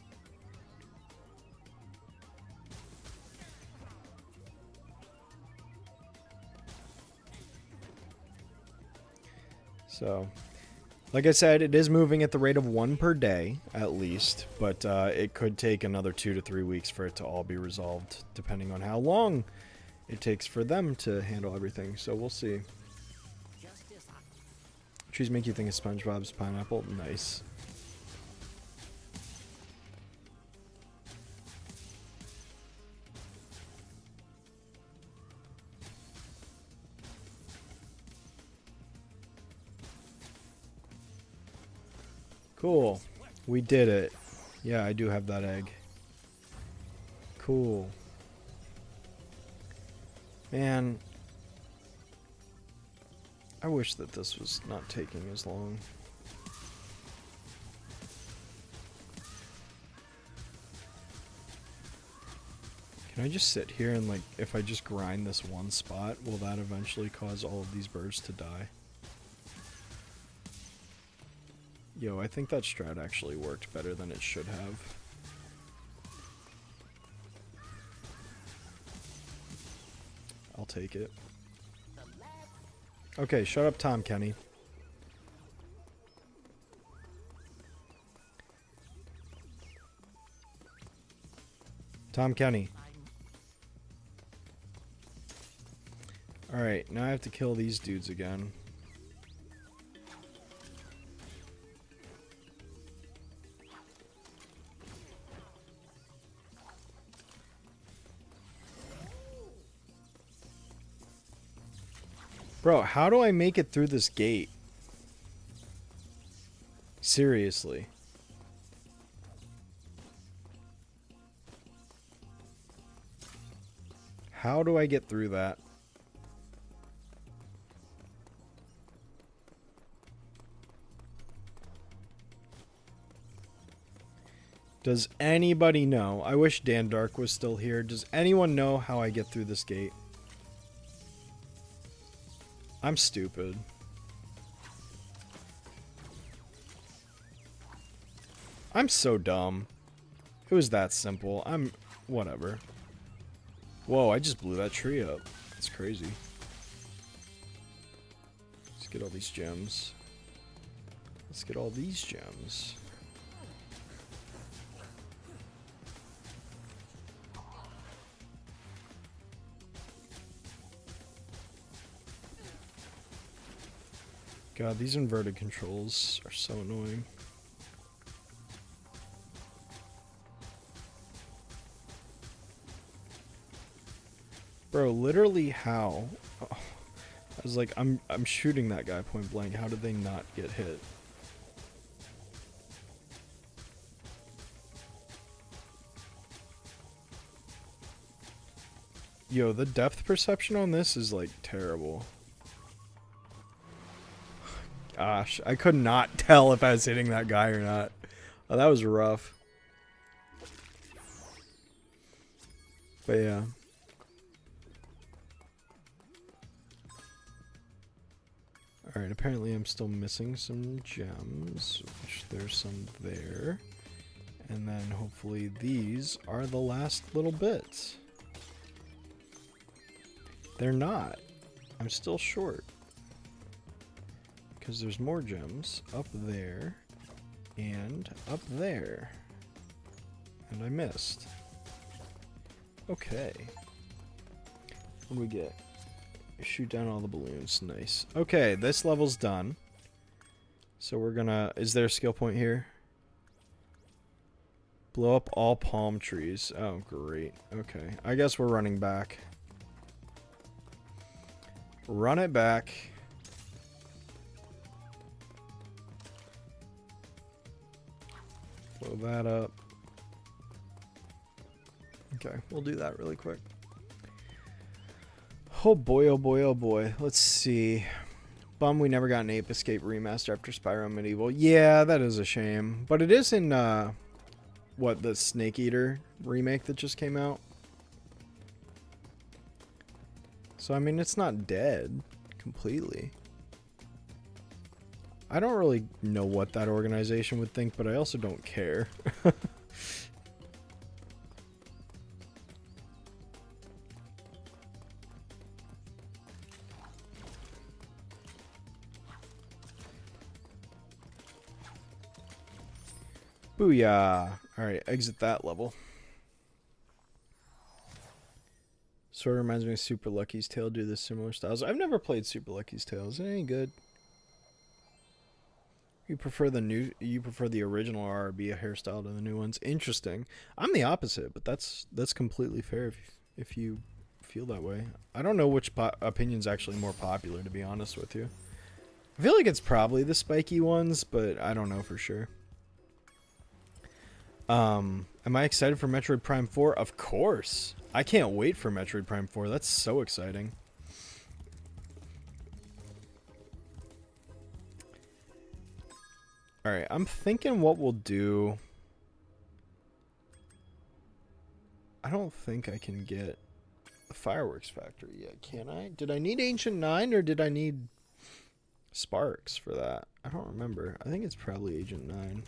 So like I said, it is moving at the rate of 1 per day, at least, but it could take another 2 to 3 weeks for it to all be resolved, depending on how long it takes for them to handle everything, so we'll see. Trees make you think of SpongeBob's pineapple? Nice. Cool. We did it. Yeah, I do have that egg. Cool. Man, I wish that this was not taking as long. Can I just sit here and, like, if I just grind this one spot, will that eventually cause all of these birds to die? Yo, I think that strat actually worked better than it should have. I'll take it. Okay, shut up, Tom Kenny. Tom Kenny. Alright, now I have to kill these dudes again. Bro, how do I make it through this gate? Seriously. How do I get through that? Does anybody know? I wish Dan Dark was still here. Does anyone know how I get through this gate? I'm stupid. I'm so dumb. It was that simple. Whatever. Whoa, I just blew that tree up. That's crazy. Let's get all these gems. Let's get all these gems. God, these inverted controls are so annoying. Bro, literally how? Oh, I was like, I'm shooting that guy point blank. How did they not get hit? Yo, the depth perception on this is like terrible. Gosh, I could not tell if I was hitting that guy or not. Oh, that was rough. But yeah. Alright, apparently I'm still missing some gems, which there's some there. And then hopefully these are the last little bits. They're not. I'm still short. Because there's more gems up there and up there. And I missed. Okay. What do we get? Shoot down all the balloons. Nice. Okay, this level's done. So we're gonna... Is there a skill point here? Blow up all palm trees. Oh, great. Okay. I guess we're running back. Run it back. Blow that up. Okay, we'll do that really quick. Oh boy, oh boy, oh boy. Let's see. Bum we never got an Ape Escape remaster after Spyro Medieval. Yeah, that is a shame. But it is in, what, the Snake Eater remake that just came out? So, I mean, it's not dead completely. I don't really know what that organization would think, but I also don't care. Booyah! Alright, exit that level. Sort of reminds me of Super Lucky's Tale, do the similar styles. I've never played Super Lucky's Tale. Is it any good? You prefer the original RRB hairstyle to the new ones? Interesting. I'm the opposite, but that's completely fair if you feel that way. I don't know which opinion's actually more popular, to be honest with you. I feel like it's probably the spiky ones, but I don't know for sure. Am I excited for Metroid Prime 4? Of course. I can't wait for Metroid Prime 4. That's so exciting. Alright, I'm thinking what we'll do. I don't think I can get the fireworks factory yet, can I? Did I need Ancient 9 or did I need Sparks for that? I don't remember. I think it's probably Agent 9.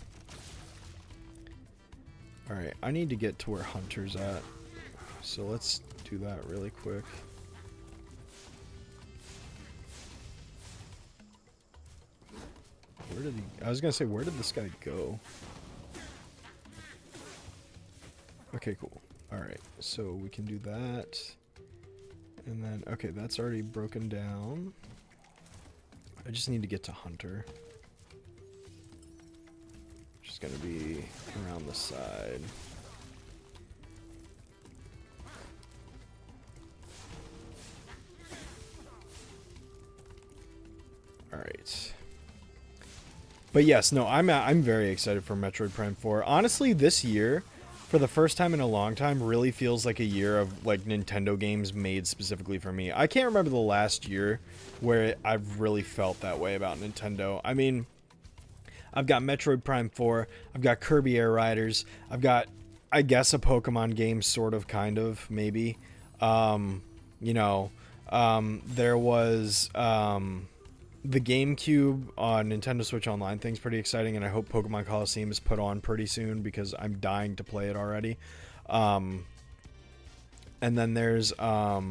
Alright, I need to get to where Hunter's at. So let's do that really quick. Where did he... I was gonna say, where did this guy go? Okay, cool. Alright, so we can do that. And then, okay, that's already broken down. I just need to get to Hunter. Which is gonna be around the side. Alright. But yes, no, I'm very excited for Metroid Prime 4. Honestly, this year, for the first time in a long time, really feels like a year of like Nintendo games made specifically for me. I can't remember the last year where I've really felt that way about Nintendo. I mean, I've got Metroid Prime 4, I've got Kirby Air Riders, I've got, I guess, a Pokemon game, sort of, kind of, maybe. You know, there was the GameCube on Nintendo Switch Online thing's pretty exciting, and I hope Pokemon Coliseum is put on pretty soon because I'm dying to play it already. And then there's what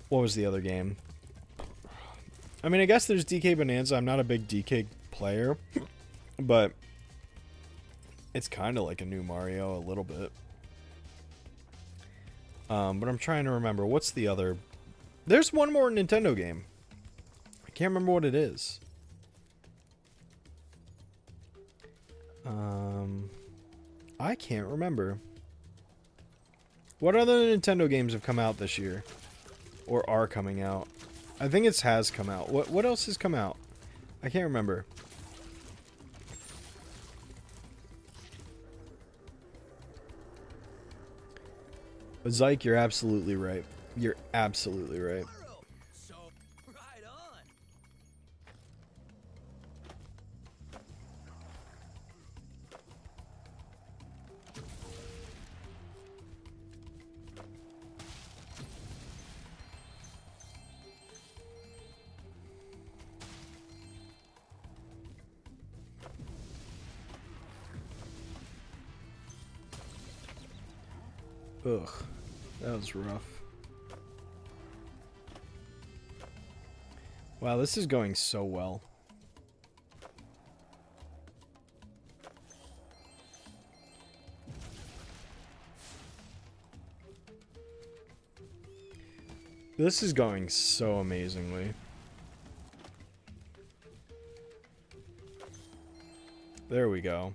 was the other game? I mean, I guess there's DK Bonanza. I'm not a big DK player, but it's kind of like a new Mario a little bit. But I'm trying to remember what's the other. There's one more Nintendo game. I can't remember what it is. I can't remember. What other Nintendo games have come out this year? Or are coming out? I think it has come out. What else has come out? I can't remember. But Zyke, you're absolutely right. You're absolutely right. So, right on. Ugh, that was rough. Wow, this is going so well. This is going so amazingly. There we go.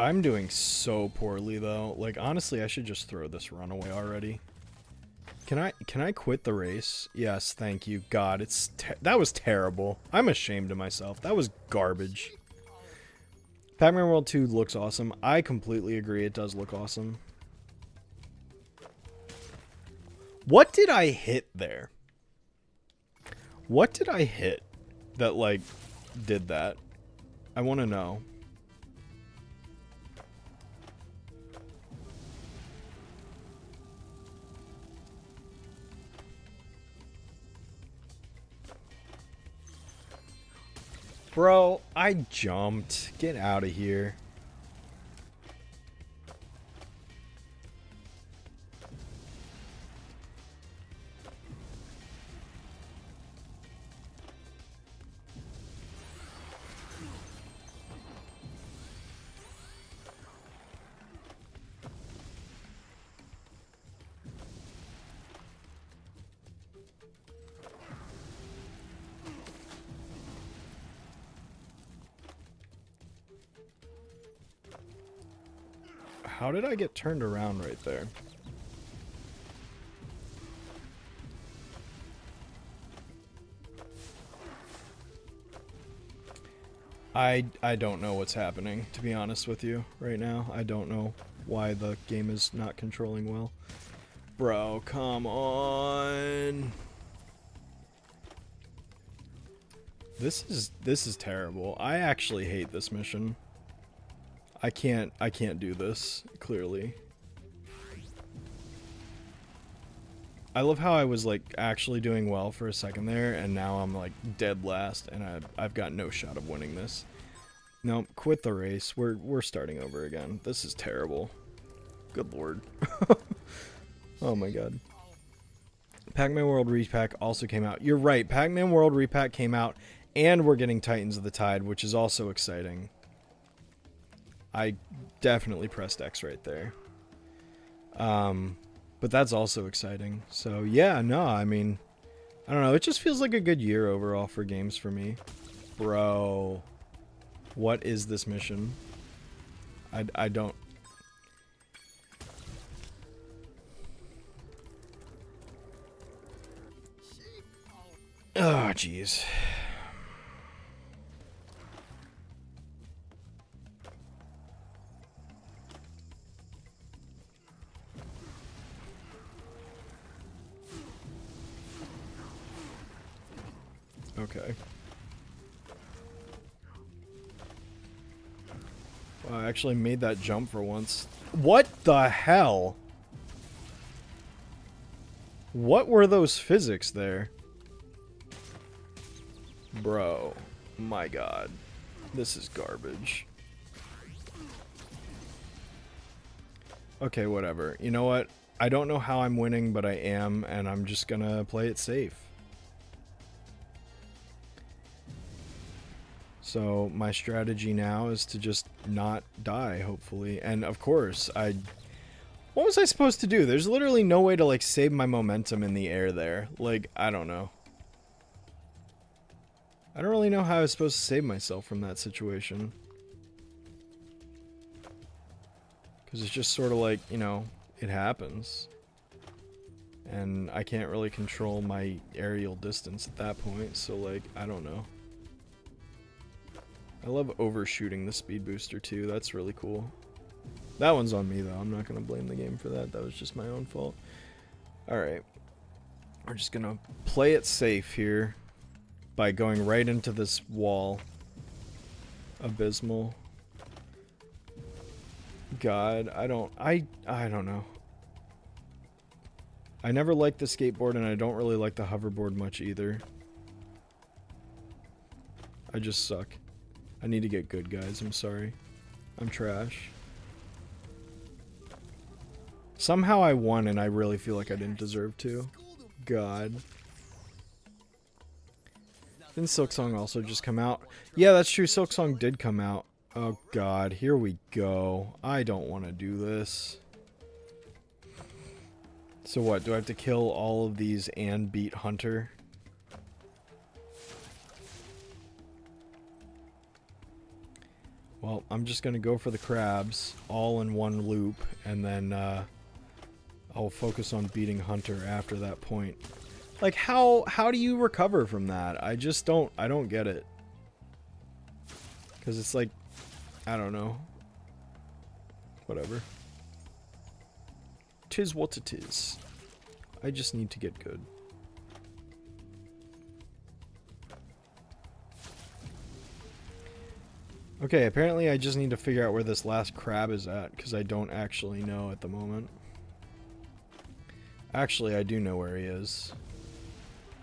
I'm doing so poorly though. Like honestly, I should just throw this run away already. Can I quit the race? Yes, thank you. God, that was terrible. I'm ashamed of myself. That was garbage. Pac-Man World 2 looks awesome. I completely agree. It does look awesome. What did I hit there? What did I hit that like did that? I want to know. Bro, I jumped. Get out of here. How did I get turned around right there? I don't know what's happening, to be honest with you, right now. I don't know why the game is not controlling well. Bro, come on. This is terrible. I actually hate this mission. I can't do this, clearly. I love how I was like actually doing well for a second there, and now I'm like dead last, and I've got no shot of winning this. No, quit the race. We're starting over again. This is terrible. Good lord. Oh my god. Pac-Man World Repack also came out. You're right. Pac-Man World Repack came out, and we're getting Titans of the Tide, which is also exciting. I definitely pressed X right there. But that's also exciting. So yeah, no, I mean, I don't know. It just feels like a good year overall for games for me. Bro, what is this mission? I don't... Oh, jeez. Okay. Well, I actually made that jump for once. What the hell? What were those physics there? Bro, my god. This is garbage. Okay, whatever. You know what? I don't know how I'm winning, but I am, and I'm just gonna play it safe. So my strategy now is to just not die, hopefully. And of course, what was I supposed to do? There's literally no way to like save my momentum in the air there. Like, I don't know. I don't really know how I was supposed to save myself from that situation. Because it's just sort of like, you know, it happens. And I can't really control my aerial distance at that point, so like, I don't know. I love overshooting the speed booster too, that's really cool. That one's on me though, I'm not going to blame the game for that, that was just my own fault. Alright. We're just going to play it safe here by going right into this wall. Abysmal. God, I don't know. I never liked the skateboard, and I don't really like the hoverboard much either. I just suck. I need to get good, guys. I'm sorry. I'm trash. Somehow I won, and I really feel like I didn't deserve to. God. Didn't Silksong also just come out? Yeah, that's true. Silksong did come out. Oh god, here we go. I don't want to do this. So what, do I have to kill all of these and beat Hunter? Well, I'm just gonna go for the crabs, all in one loop, and then I'll focus on beating Hunter after that point. Like, how do you recover from that? I don't get it. Because it's like, I don't know. Whatever. 'Tis what it is. I just need to get good. Okay, apparently I just need to figure out where this last crab is at, because I don't actually know at the moment. Actually, I do know where he is.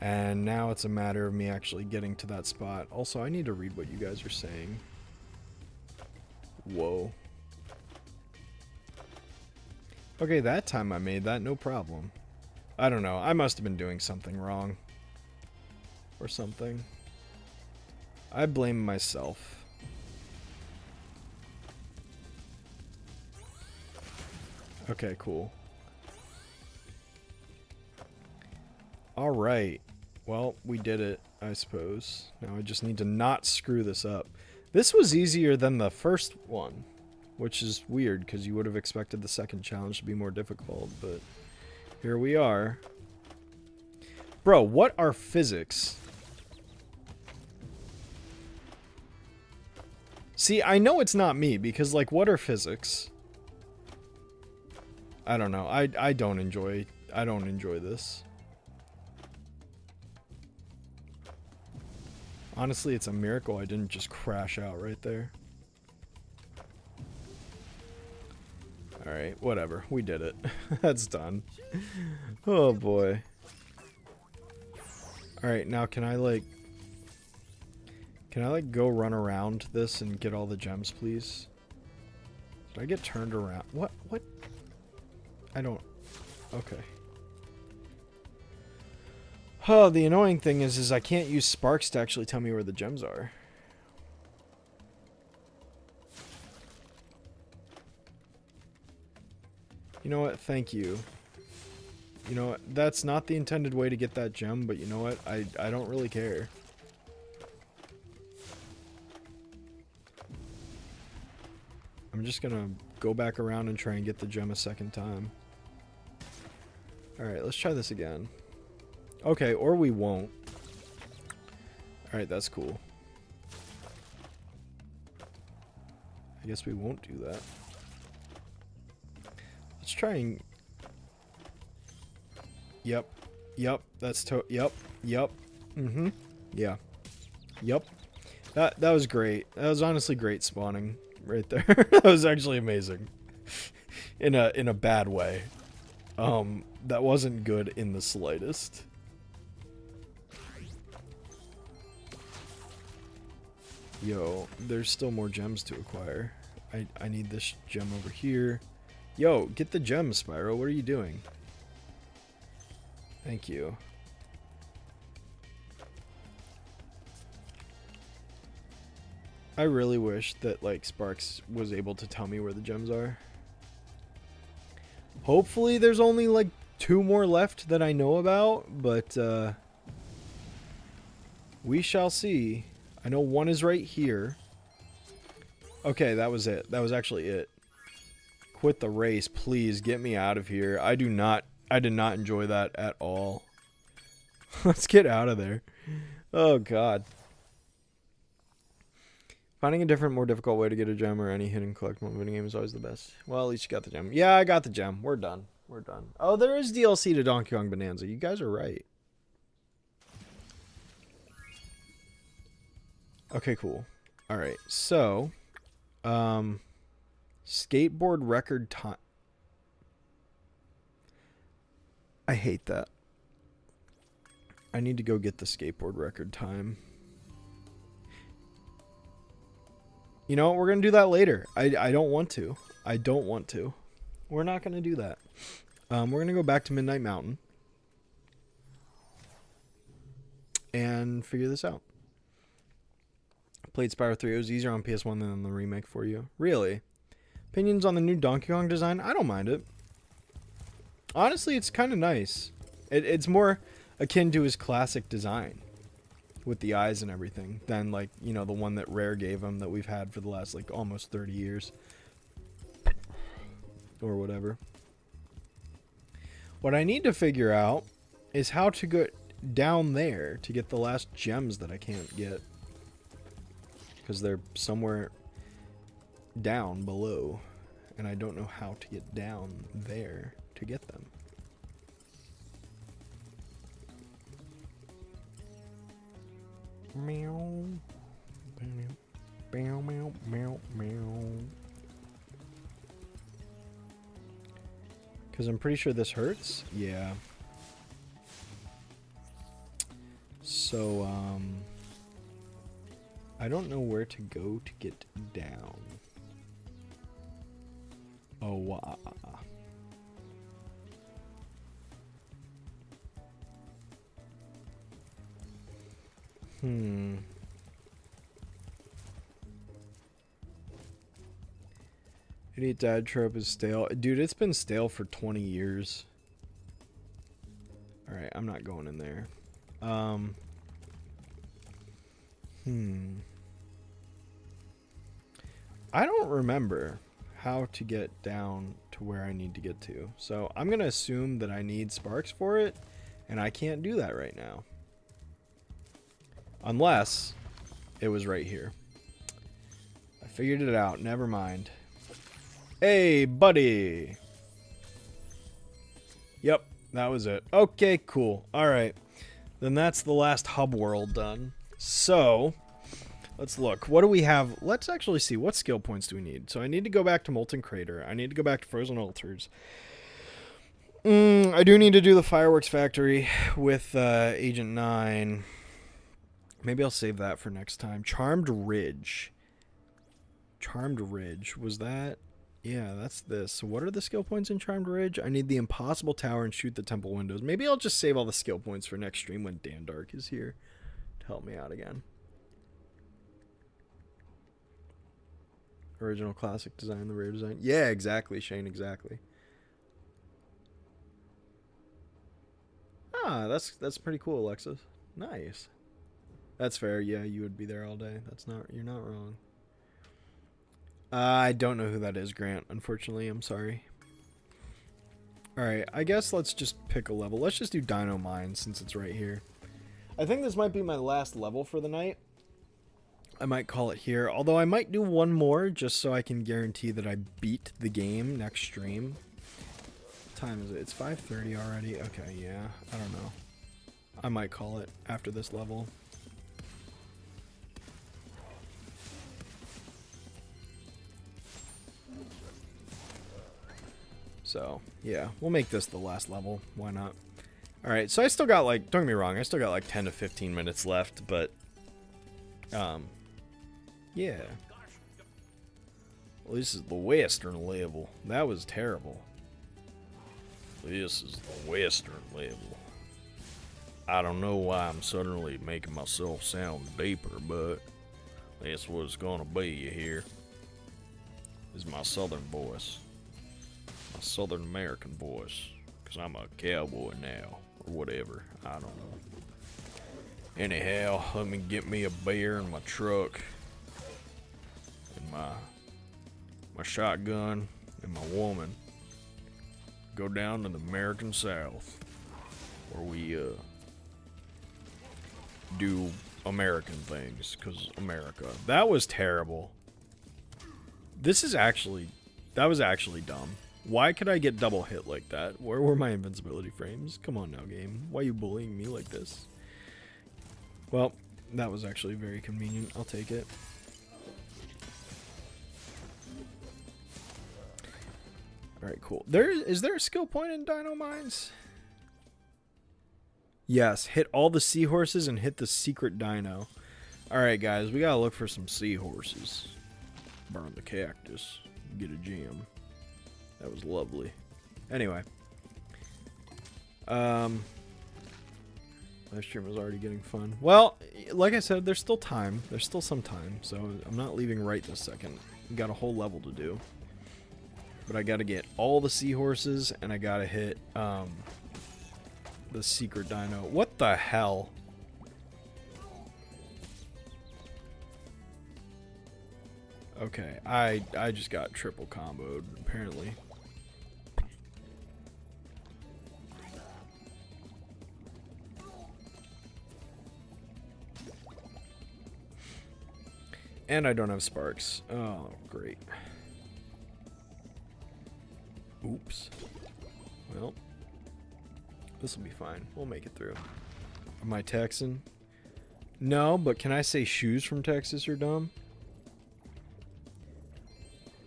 And now it's a matter of me actually getting to that spot. Also, I need to read what you guys are saying. Whoa. Okay, that time I made that, no problem. I don't know, I must have been doing something wrong. Or something. I blame myself. Okay, cool. Alright. Well, we did it, I suppose. Now I just need to not screw this up. This was easier than the first one. Which is weird, because you would have expected the second challenge to be more difficult, but here we are. Bro, what are physics? See, I know it's not me because, like, what are physics? I don't know. I don't enjoy this. Honestly, it's a miracle I didn't just crash out right there. Alright, whatever. We did it. That's done. Oh boy. Alright, now can I like go run around this and get all the gems, please? Did I get turned around? What? I don't... Okay. Oh, the annoying thing is I can't use sparks to actually tell me where the gems are. You know what? Thank you. You know what? That's not the intended way to get that gem, but you know what? I don't really care. I'm just gonna go back around and try and get the gem a second time. Alright, let's try this again. Okay, or we won't. Alright, that's cool. I guess we won't do that. Let's try and... Yep. Yep. That's Yep. Mm-hmm. Yeah. Yep. That was great. That was honestly great spawning right there. That was actually amazing. In a bad way. That wasn't good in the slightest. Yo, there's still more gems to acquire. I need this gem over here. Yo, get the gem, Spyro. What are you doing? Thank you. I really wish that, like, Sparks was able to tell me where the gems are. Hopefully there's only, like, 2 more left that I know about, but, we shall see. I know one is right here. Okay, that was it. That was actually it. Quit the race, please. Get me out of here. I did not enjoy that at all. Let's get out of there. Oh, God. Finding a different, more difficult way to get a gem or any hidden collectible in a video game is always the best. Well, at least you got the gem. Yeah, I got the gem. We're done. We're done. Oh, there is DLC to Donkey Kong Bonanza. You guys are right. Okay, cool. Alright, so... skateboard record time. I hate that. I need to go get the skateboard record time. You know what? We're going to do that later. I don't want to. I don't want to. We're not going to do that. We're going to go back to Midnight Mountain. And figure this out. Played Spyro 3. It was easier on PS1 than on the remake for you. Really? Opinions on the new Donkey Kong design? I don't mind it. Honestly, it's kind of nice. It's more akin to his classic design. With the eyes and everything. Than, like, you know, the one that Rare gave him that we've had for the last, like, almost 30 years. Or whatever. What I need to figure out is how to get down there to get the last gems that I can't get. Because they're somewhere down below. And I don't know how to get down there to get them. Meow. Meow, meow, meow, meow. Because I'm pretty sure this hurts. Yeah. So, I don't know where to go to get down. Oh, wow. Idiot dad trope is stale. Dude, it's been stale for 20 years. Alright, I'm not going in there. I don't remember how to get down to where I need to get to. So I'm going to assume that I need sparks for it. And I can't do that right now. Unless it was right here. I figured it out. Never mind. Hey, buddy. Yep, that was it. Okay, cool. All right. Then that's the last hub world done. So, let's look. What do we have? Let's actually see. What skill points do we need? So I need to go back to Molten Crater. I need to go back to Frozen Altars. I do need to do the Fireworks Factory with Agent 9. Maybe I'll save that for next time. Charmed Ridge. Charmed Ridge. Was that? Yeah, that's this. So what are the skill points in Charmed Ridge? I need the Impossible Tower and shoot the temple windows. Maybe I'll just save all the skill points for next stream when Dan Dark is here to help me out again. Original classic design, the rare design. Yeah, exactly, Shane, exactly. Ah, that's pretty cool, Alexis. Nice. That's fair. Yeah, you would be there all day. You're not wrong. I don't know who that is, Grant. Unfortunately, I'm sorry. Alright, I guess let's just pick a level. Let's just do Dino Mine since it's right here. I think this might be my last level for the night. I might call it here. Although I might do one more just so I can guarantee that I beat the game next stream. What time is it? It's 5:30 already. Okay, yeah. I don't know. I might call it after this level. So, yeah, we'll make this the last level. Why not? Alright, so I still got, like, don't get me wrong, I still got, like, 10 to 15 minutes left, but, yeah. Well, this is the Western level. That was terrible. This is the Western level. I don't know why I'm suddenly making myself sound deeper, but that's what it's gonna be, you hear? This is my southern voice. My Southern American voice, because I'm a cowboy now, or whatever, I don't know. Anyhow, let me get me a beer in my truck, and my shotgun, and my woman. Go down to the American South, where we, do American things, because America. That was terrible. That was actually dumb. Why could I get double hit like that? Where were my invincibility frames? Come on now, game. Why are you bullying me like this? Well, that was actually very convenient. I'll take it. Alright, cool. Is there a skill point in Dino Mines? Yes, hit all the seahorses and hit the secret dino. Alright, guys, we gotta look for some seahorses. Burn the cactus. Get a gem. That was lovely. Anyway. Live stream was already getting fun. Well, like I said, there's still time. There's still some time, so I'm not leaving right this second. We got a whole level to do. But I gotta get all the seahorses, and I gotta hit, the secret dino. What the hell? Okay, I just got triple comboed, apparently. And I don't have sparks. Oh, great. Oops. Well, this will be fine. We'll make it through. Am I Texan? No, but can I say shoes from Texas are dumb?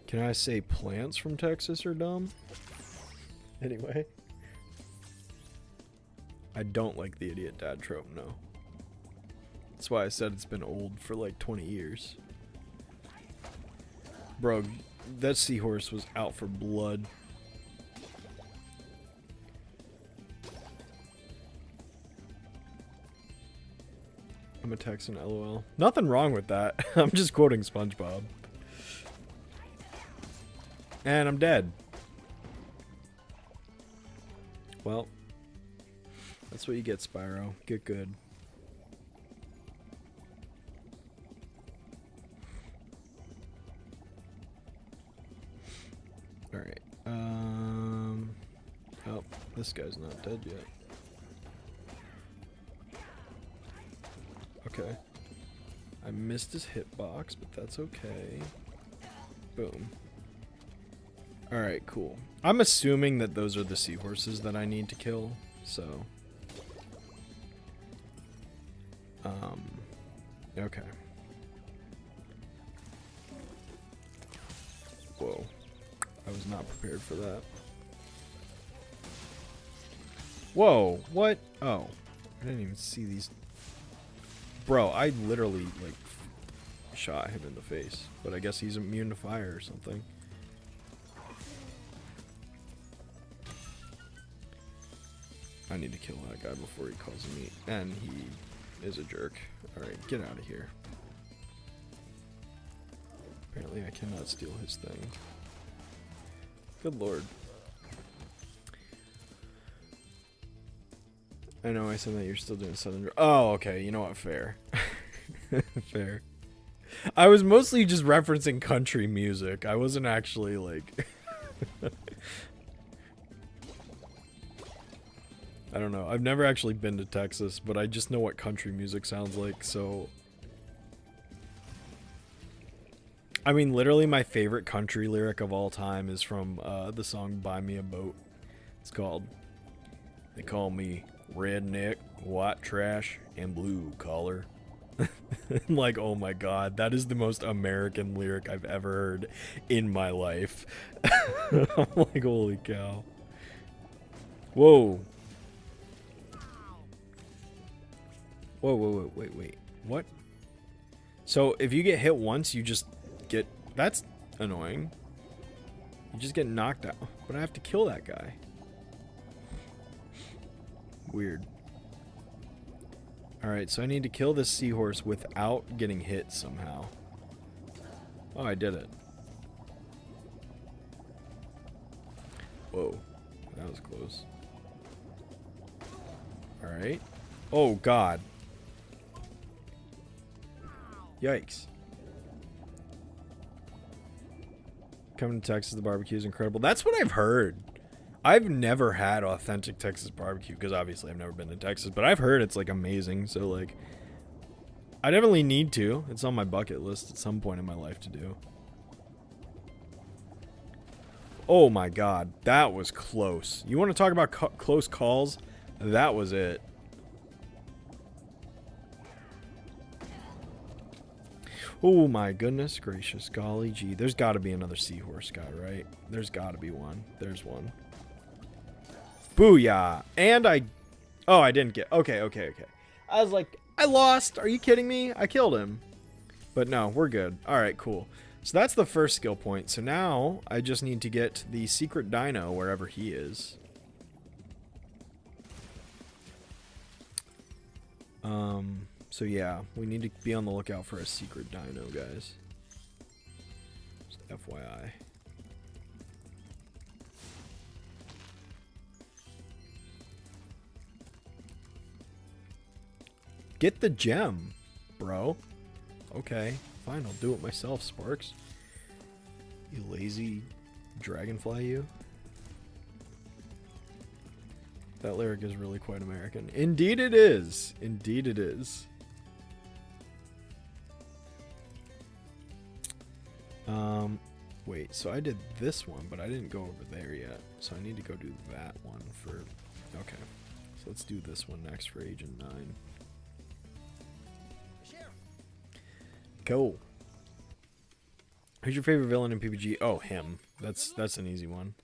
Can I say plants from Texas are dumb? Anyway. I don't like the idiot dad trope, no. That's why I said it's been old for like 20 years. Bro, that seahorse was out for blood. I'm a Texan, LOL. Nothing wrong with that. I'm just quoting SpongeBob. And I'm dead. Well, that's what you get, Spyro. Get good. Alright. Oh, this guy's not dead yet. Okay. I missed his hitbox, but that's okay. Boom. Alright, cool. I'm assuming that those are the seahorses that I need to kill, so... okay. Whoa. I was not prepared for that. Whoa, what? Oh. I didn't even see these. Bro, I literally, like, shot him in the face. But I guess he's immune to fire or something. I need to kill that guy before he calls me. And he is a jerk. Alright, get out of here. Apparently I cannot steal his thing. Good lord. I know I said that you're still doing Southern... Oh, okay. You know what? Fair. Fair. I was mostly just referencing country music. I wasn't actually, like... I don't know. I've never actually been to Texas, but I just know what country music sounds like, so... I mean, literally my favorite country lyric of all time is from the song Buy Me a Boat. It's called... They call me redneck, white trash, and blue collar. Like, oh my god, that is the most American lyric I've ever heard in my life. I'm like, holy cow. Whoa. Whoa, whoa, whoa, wait. What? So, if you get hit once, you just get... That's annoying. You just get knocked out. But I have to kill that guy. Weird. Alright, so I need to kill this seahorse without getting hit somehow. Oh, I did it. Whoa. That was close. Alright. Oh, God. Yikes. Coming to Texas, the barbecue is incredible. That's what I've heard. I've never had authentic Texas barbecue, because obviously I've never been to Texas, but I've heard it's, like, amazing, so, like, I definitely need to. It's on my bucket list at some point in my life to do. Oh my god, that was close. You want to talk about close calls? That was it. Oh my goodness gracious, golly gee. There's got to be another seahorse guy, right? There's got to be one. There's one. Booyah! And oh, I didn't get... Okay. I was like, I lost. Are you kidding me? I killed him. But no, we're good. Alright, cool. So that's the first skill point. So now I just need to get the secret dino wherever he is. So yeah, we need to be on the lookout for a secret dino, guys. Just FYI. Get the gem, bro. Okay, fine, I'll do it myself, Sparks. You lazy dragonfly, you. That lyric is really quite American. Indeed it is. Indeed it is. Wait, so I did this one, but I didn't go over there yet. So I need to go do that one for... Okay. So let's do this one next for Agent 9. Cool. Who's your favorite villain in PPG? Oh, him. That's an easy one.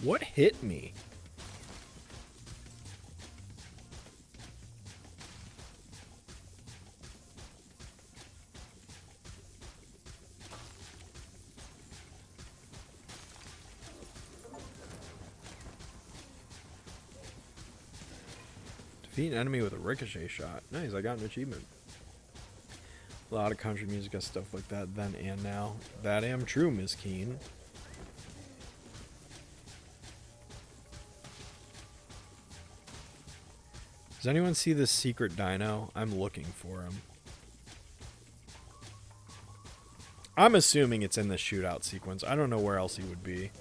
What hit me? Defeat an enemy with a ricochet shot. Nice, I got an achievement. A lot of country music and stuff like that then and now. That am true, Miss Keen. Does anyone see this secret dino? I'm looking for him. I'm assuming it's in the shootout sequence. I don't know where else he would be.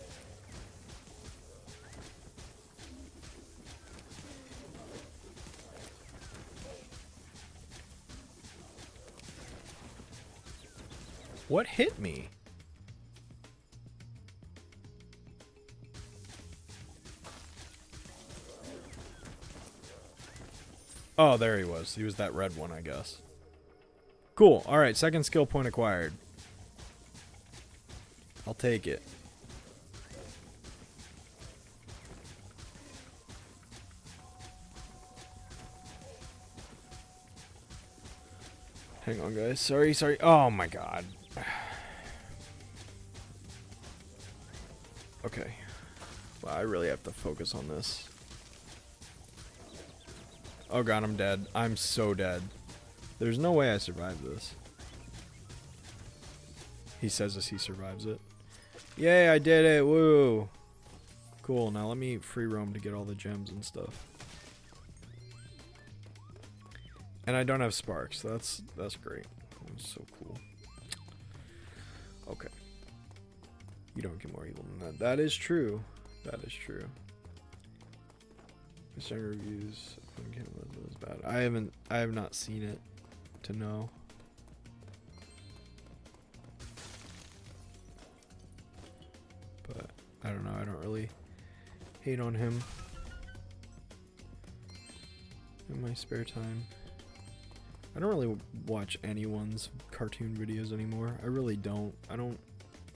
What hit me? Oh, there he was. He was that red one, I guess. Cool. Alright, second skill point acquired. I'll take it. Hang on, guys. Sorry. Oh, my God. Okay. Well, I really have to focus on this. Oh, God, I'm dead. I'm so dead. There's no way I survive this. He says as he survives it. Yay, I did it. Woo. Cool. Now let me free roam to get all the gems and stuff. And I don't have sparks. So that's great. That's so cool. Okay. You don't get more evil than that. That is true. That is true. Mr. Reviews. Was bad. I have not seen it to know. But I don't know. I don't really hate on him in my spare time. I don't really watch anyone's cartoon videos anymore. I really don't. I don't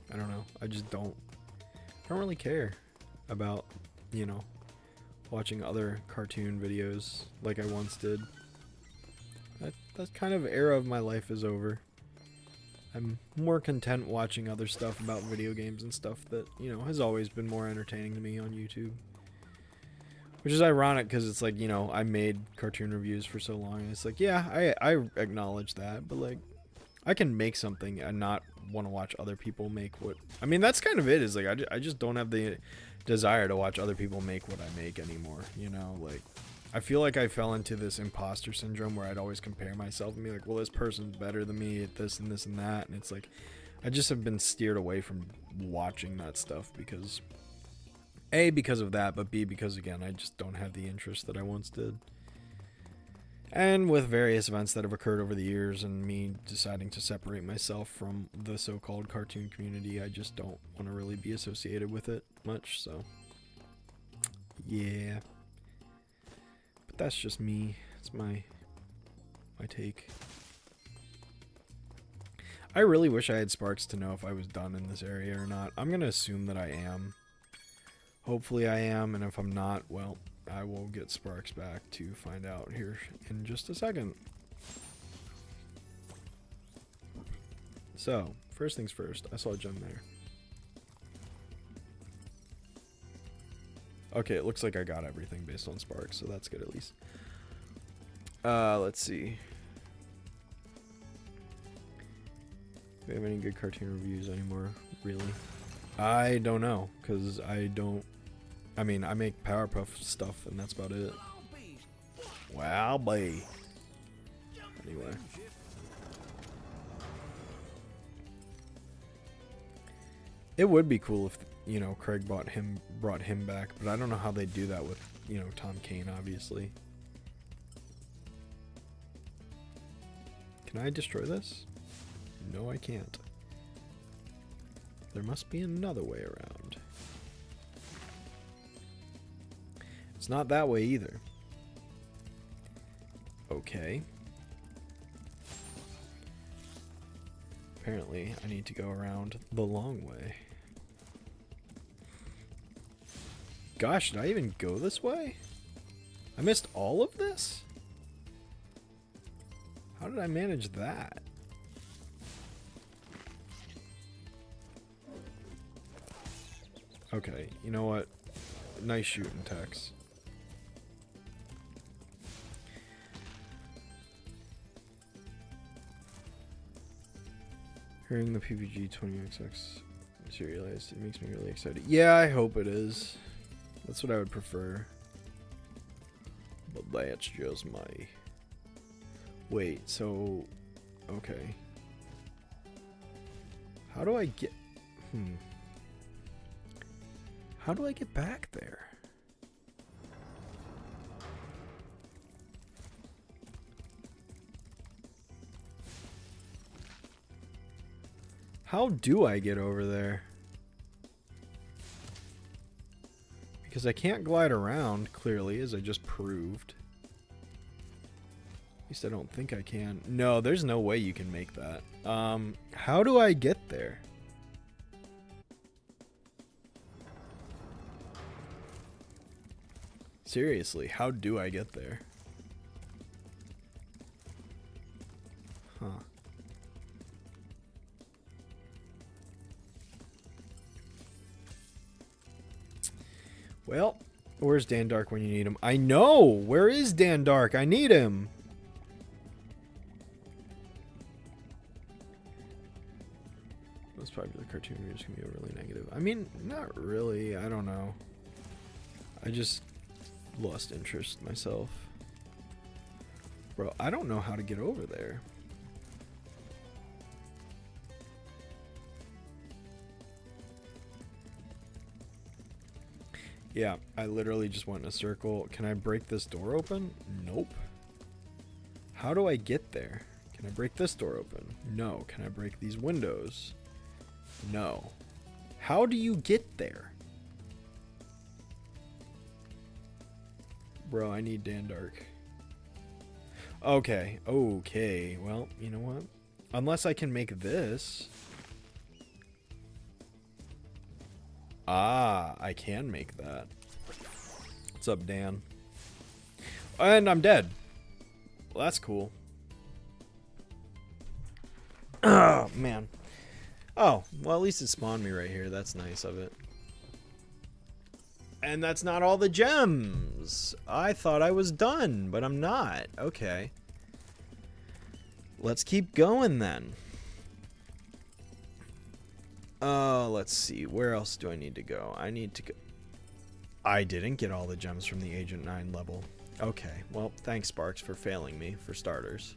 know. I just don't. I don't really care about, you know, watching other cartoon videos like I once did. That kind of era of my life is over. I'm more content watching other stuff about video games and stuff that, you know, has always been more entertaining to me on YouTube. Which is ironic because it's like, you know, I made cartoon reviews for so long. And it's like, yeah, I acknowledge that. But, like, I can make something and not want to watch other people make what... I mean, that's kind of it. Is like, I just don't have the desire to watch other people make what I make anymore. You know, like, I feel like I fell into this imposter syndrome where I'd always compare myself and be like, well, this person's better than me at this and this and that. And it's like, I just have been steered away from watching that stuff because... A, because of that, but B, because, again, I just don't have the interest that I once did. And with various events that have occurred over the years and me deciding to separate myself from the so-called cartoon community, I just don't want to really be associated with it much, so... Yeah. But that's just me. It's my take. I really wish I had sparks to know if I was done in this area or not. I'm going to assume that I am. Hopefully I am, and if I'm not, well, I will get sparks back to find out here in just a second. So, first things first, I saw a gem there. Okay, it looks like I got everything based on sparks, so that's good at least. Let's see. Do we have any good cartoon reviews anymore, really? I don't know, because I mean, I make Powerpuff stuff, and that's about it. Wow, boy. Anyway. It would be cool if, you know, Craig brought him back, but I don't know how they do that with, you know, Tom Kane, obviously. Can I destroy this? No, I can't. There must be another way around. It's not that way either. Okay. Apparently, I need to go around the long way. Gosh, did I even go this way? I missed all of this? How did I manage that? Okay, you know what? Nice shooting, Tex. Hearing the PPG 20XX serialized, it makes me really excited. Yeah, I hope it is. That's what I would prefer. But that's just my... Wait, so... Okay. How do I get... How do I get back there? How do I get over there? Because I can't glide around, clearly, as I just proved. At least I don't think I can. No, there's no way you can make that. How do I get there? Seriously, how do I get there? Huh. Well, where's Dan Dark when you need him? I know! Where is Dan Dark? I need him! Most popular cartoon readers can be overly negative. I mean, not really. I don't know. I just lost interest myself. Bro, I don't know how to get over there. Yeah, I literally just went in a circle. Can I break this door open? Nope. How do I get there? Can I break this door open? No. Can I break these windows? No. How do you get there? Bro, I need Dan Dark. Okay. Okay. Well, you know what? Unless I can make this. Ah, I can make that. What's up, Dan? And I'm dead. Well, that's cool. Oh, man. Oh, well, at least it spawned me right here. That's nice of it. And that's not all the gems. I thought I was done, but I'm not. Okay. Let's keep going then. Let's see. Where else do I need to go? I need to go. I didn't get all the gems from the Agent 9 level. Okay. Well, thanks, Sparks, for failing me, for starters.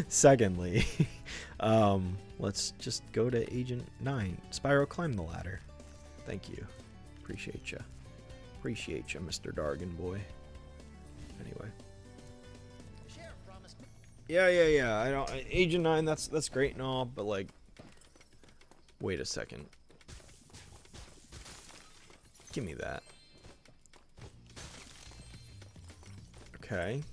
Secondly, let's just go to Agent 9. Spyro, climb the ladder. Thank you. Appreciate ya. Appreciate ya, Mr. Dargan boy. Anyway. Yeah. I don't. Agent 9. That's great and all, but like, wait a second. Give me that. Okay.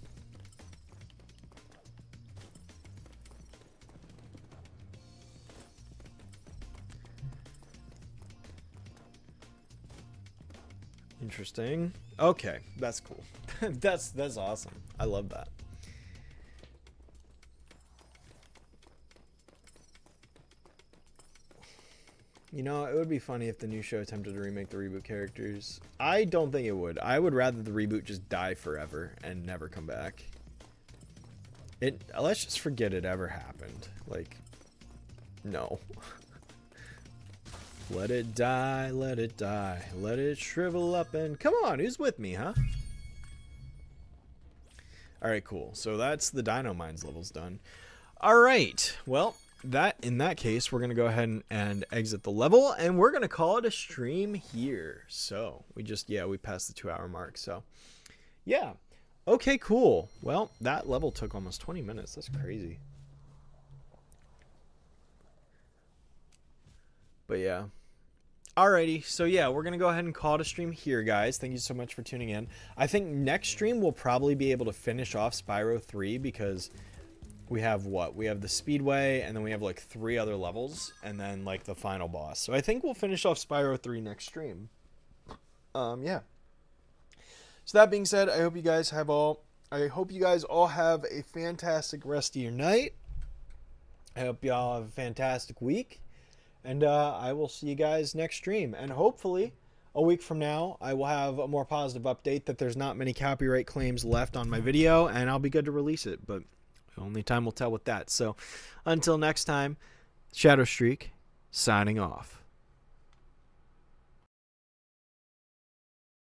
Interesting. Okay, that's cool. that's awesome. I love that. You know, it would be funny if the new show attempted to remake the reboot characters. I don't think it would. I would rather the reboot just die forever and never come back. Let's just forget it ever happened. Like, no. Let it die, let it die. Let it shrivel up and... Come on, who's with me, huh? Alright, cool. So that's the Dino Mines levels done. Alright, well... in that case, we're going to go ahead and exit the level, and we're going to call it a stream here. So, we passed the 2-hour mark, so, yeah. Okay, cool. Well, that level took almost 20 minutes. That's crazy. But, yeah. Alrighty, so yeah, we're going to go ahead and call it a stream here, guys. Thank you so much for tuning in. I think next stream we'll probably be able to finish off Spyro 3, because... we have what? We have the Speedway, and then we have like 3 other levels, and then like the final boss. So I think we'll finish off Spyro 3 next stream. Yeah. So that being said, I hope you guys all have a fantastic rest of your night. I hope y'all have a fantastic week. And I will see you guys next stream. And hopefully, a week from now, I will have a more positive update that there's not many copyright claims left on my video, and I'll be good to release it. But only time will tell with that. So, until next time, Shadow Streak, signing off.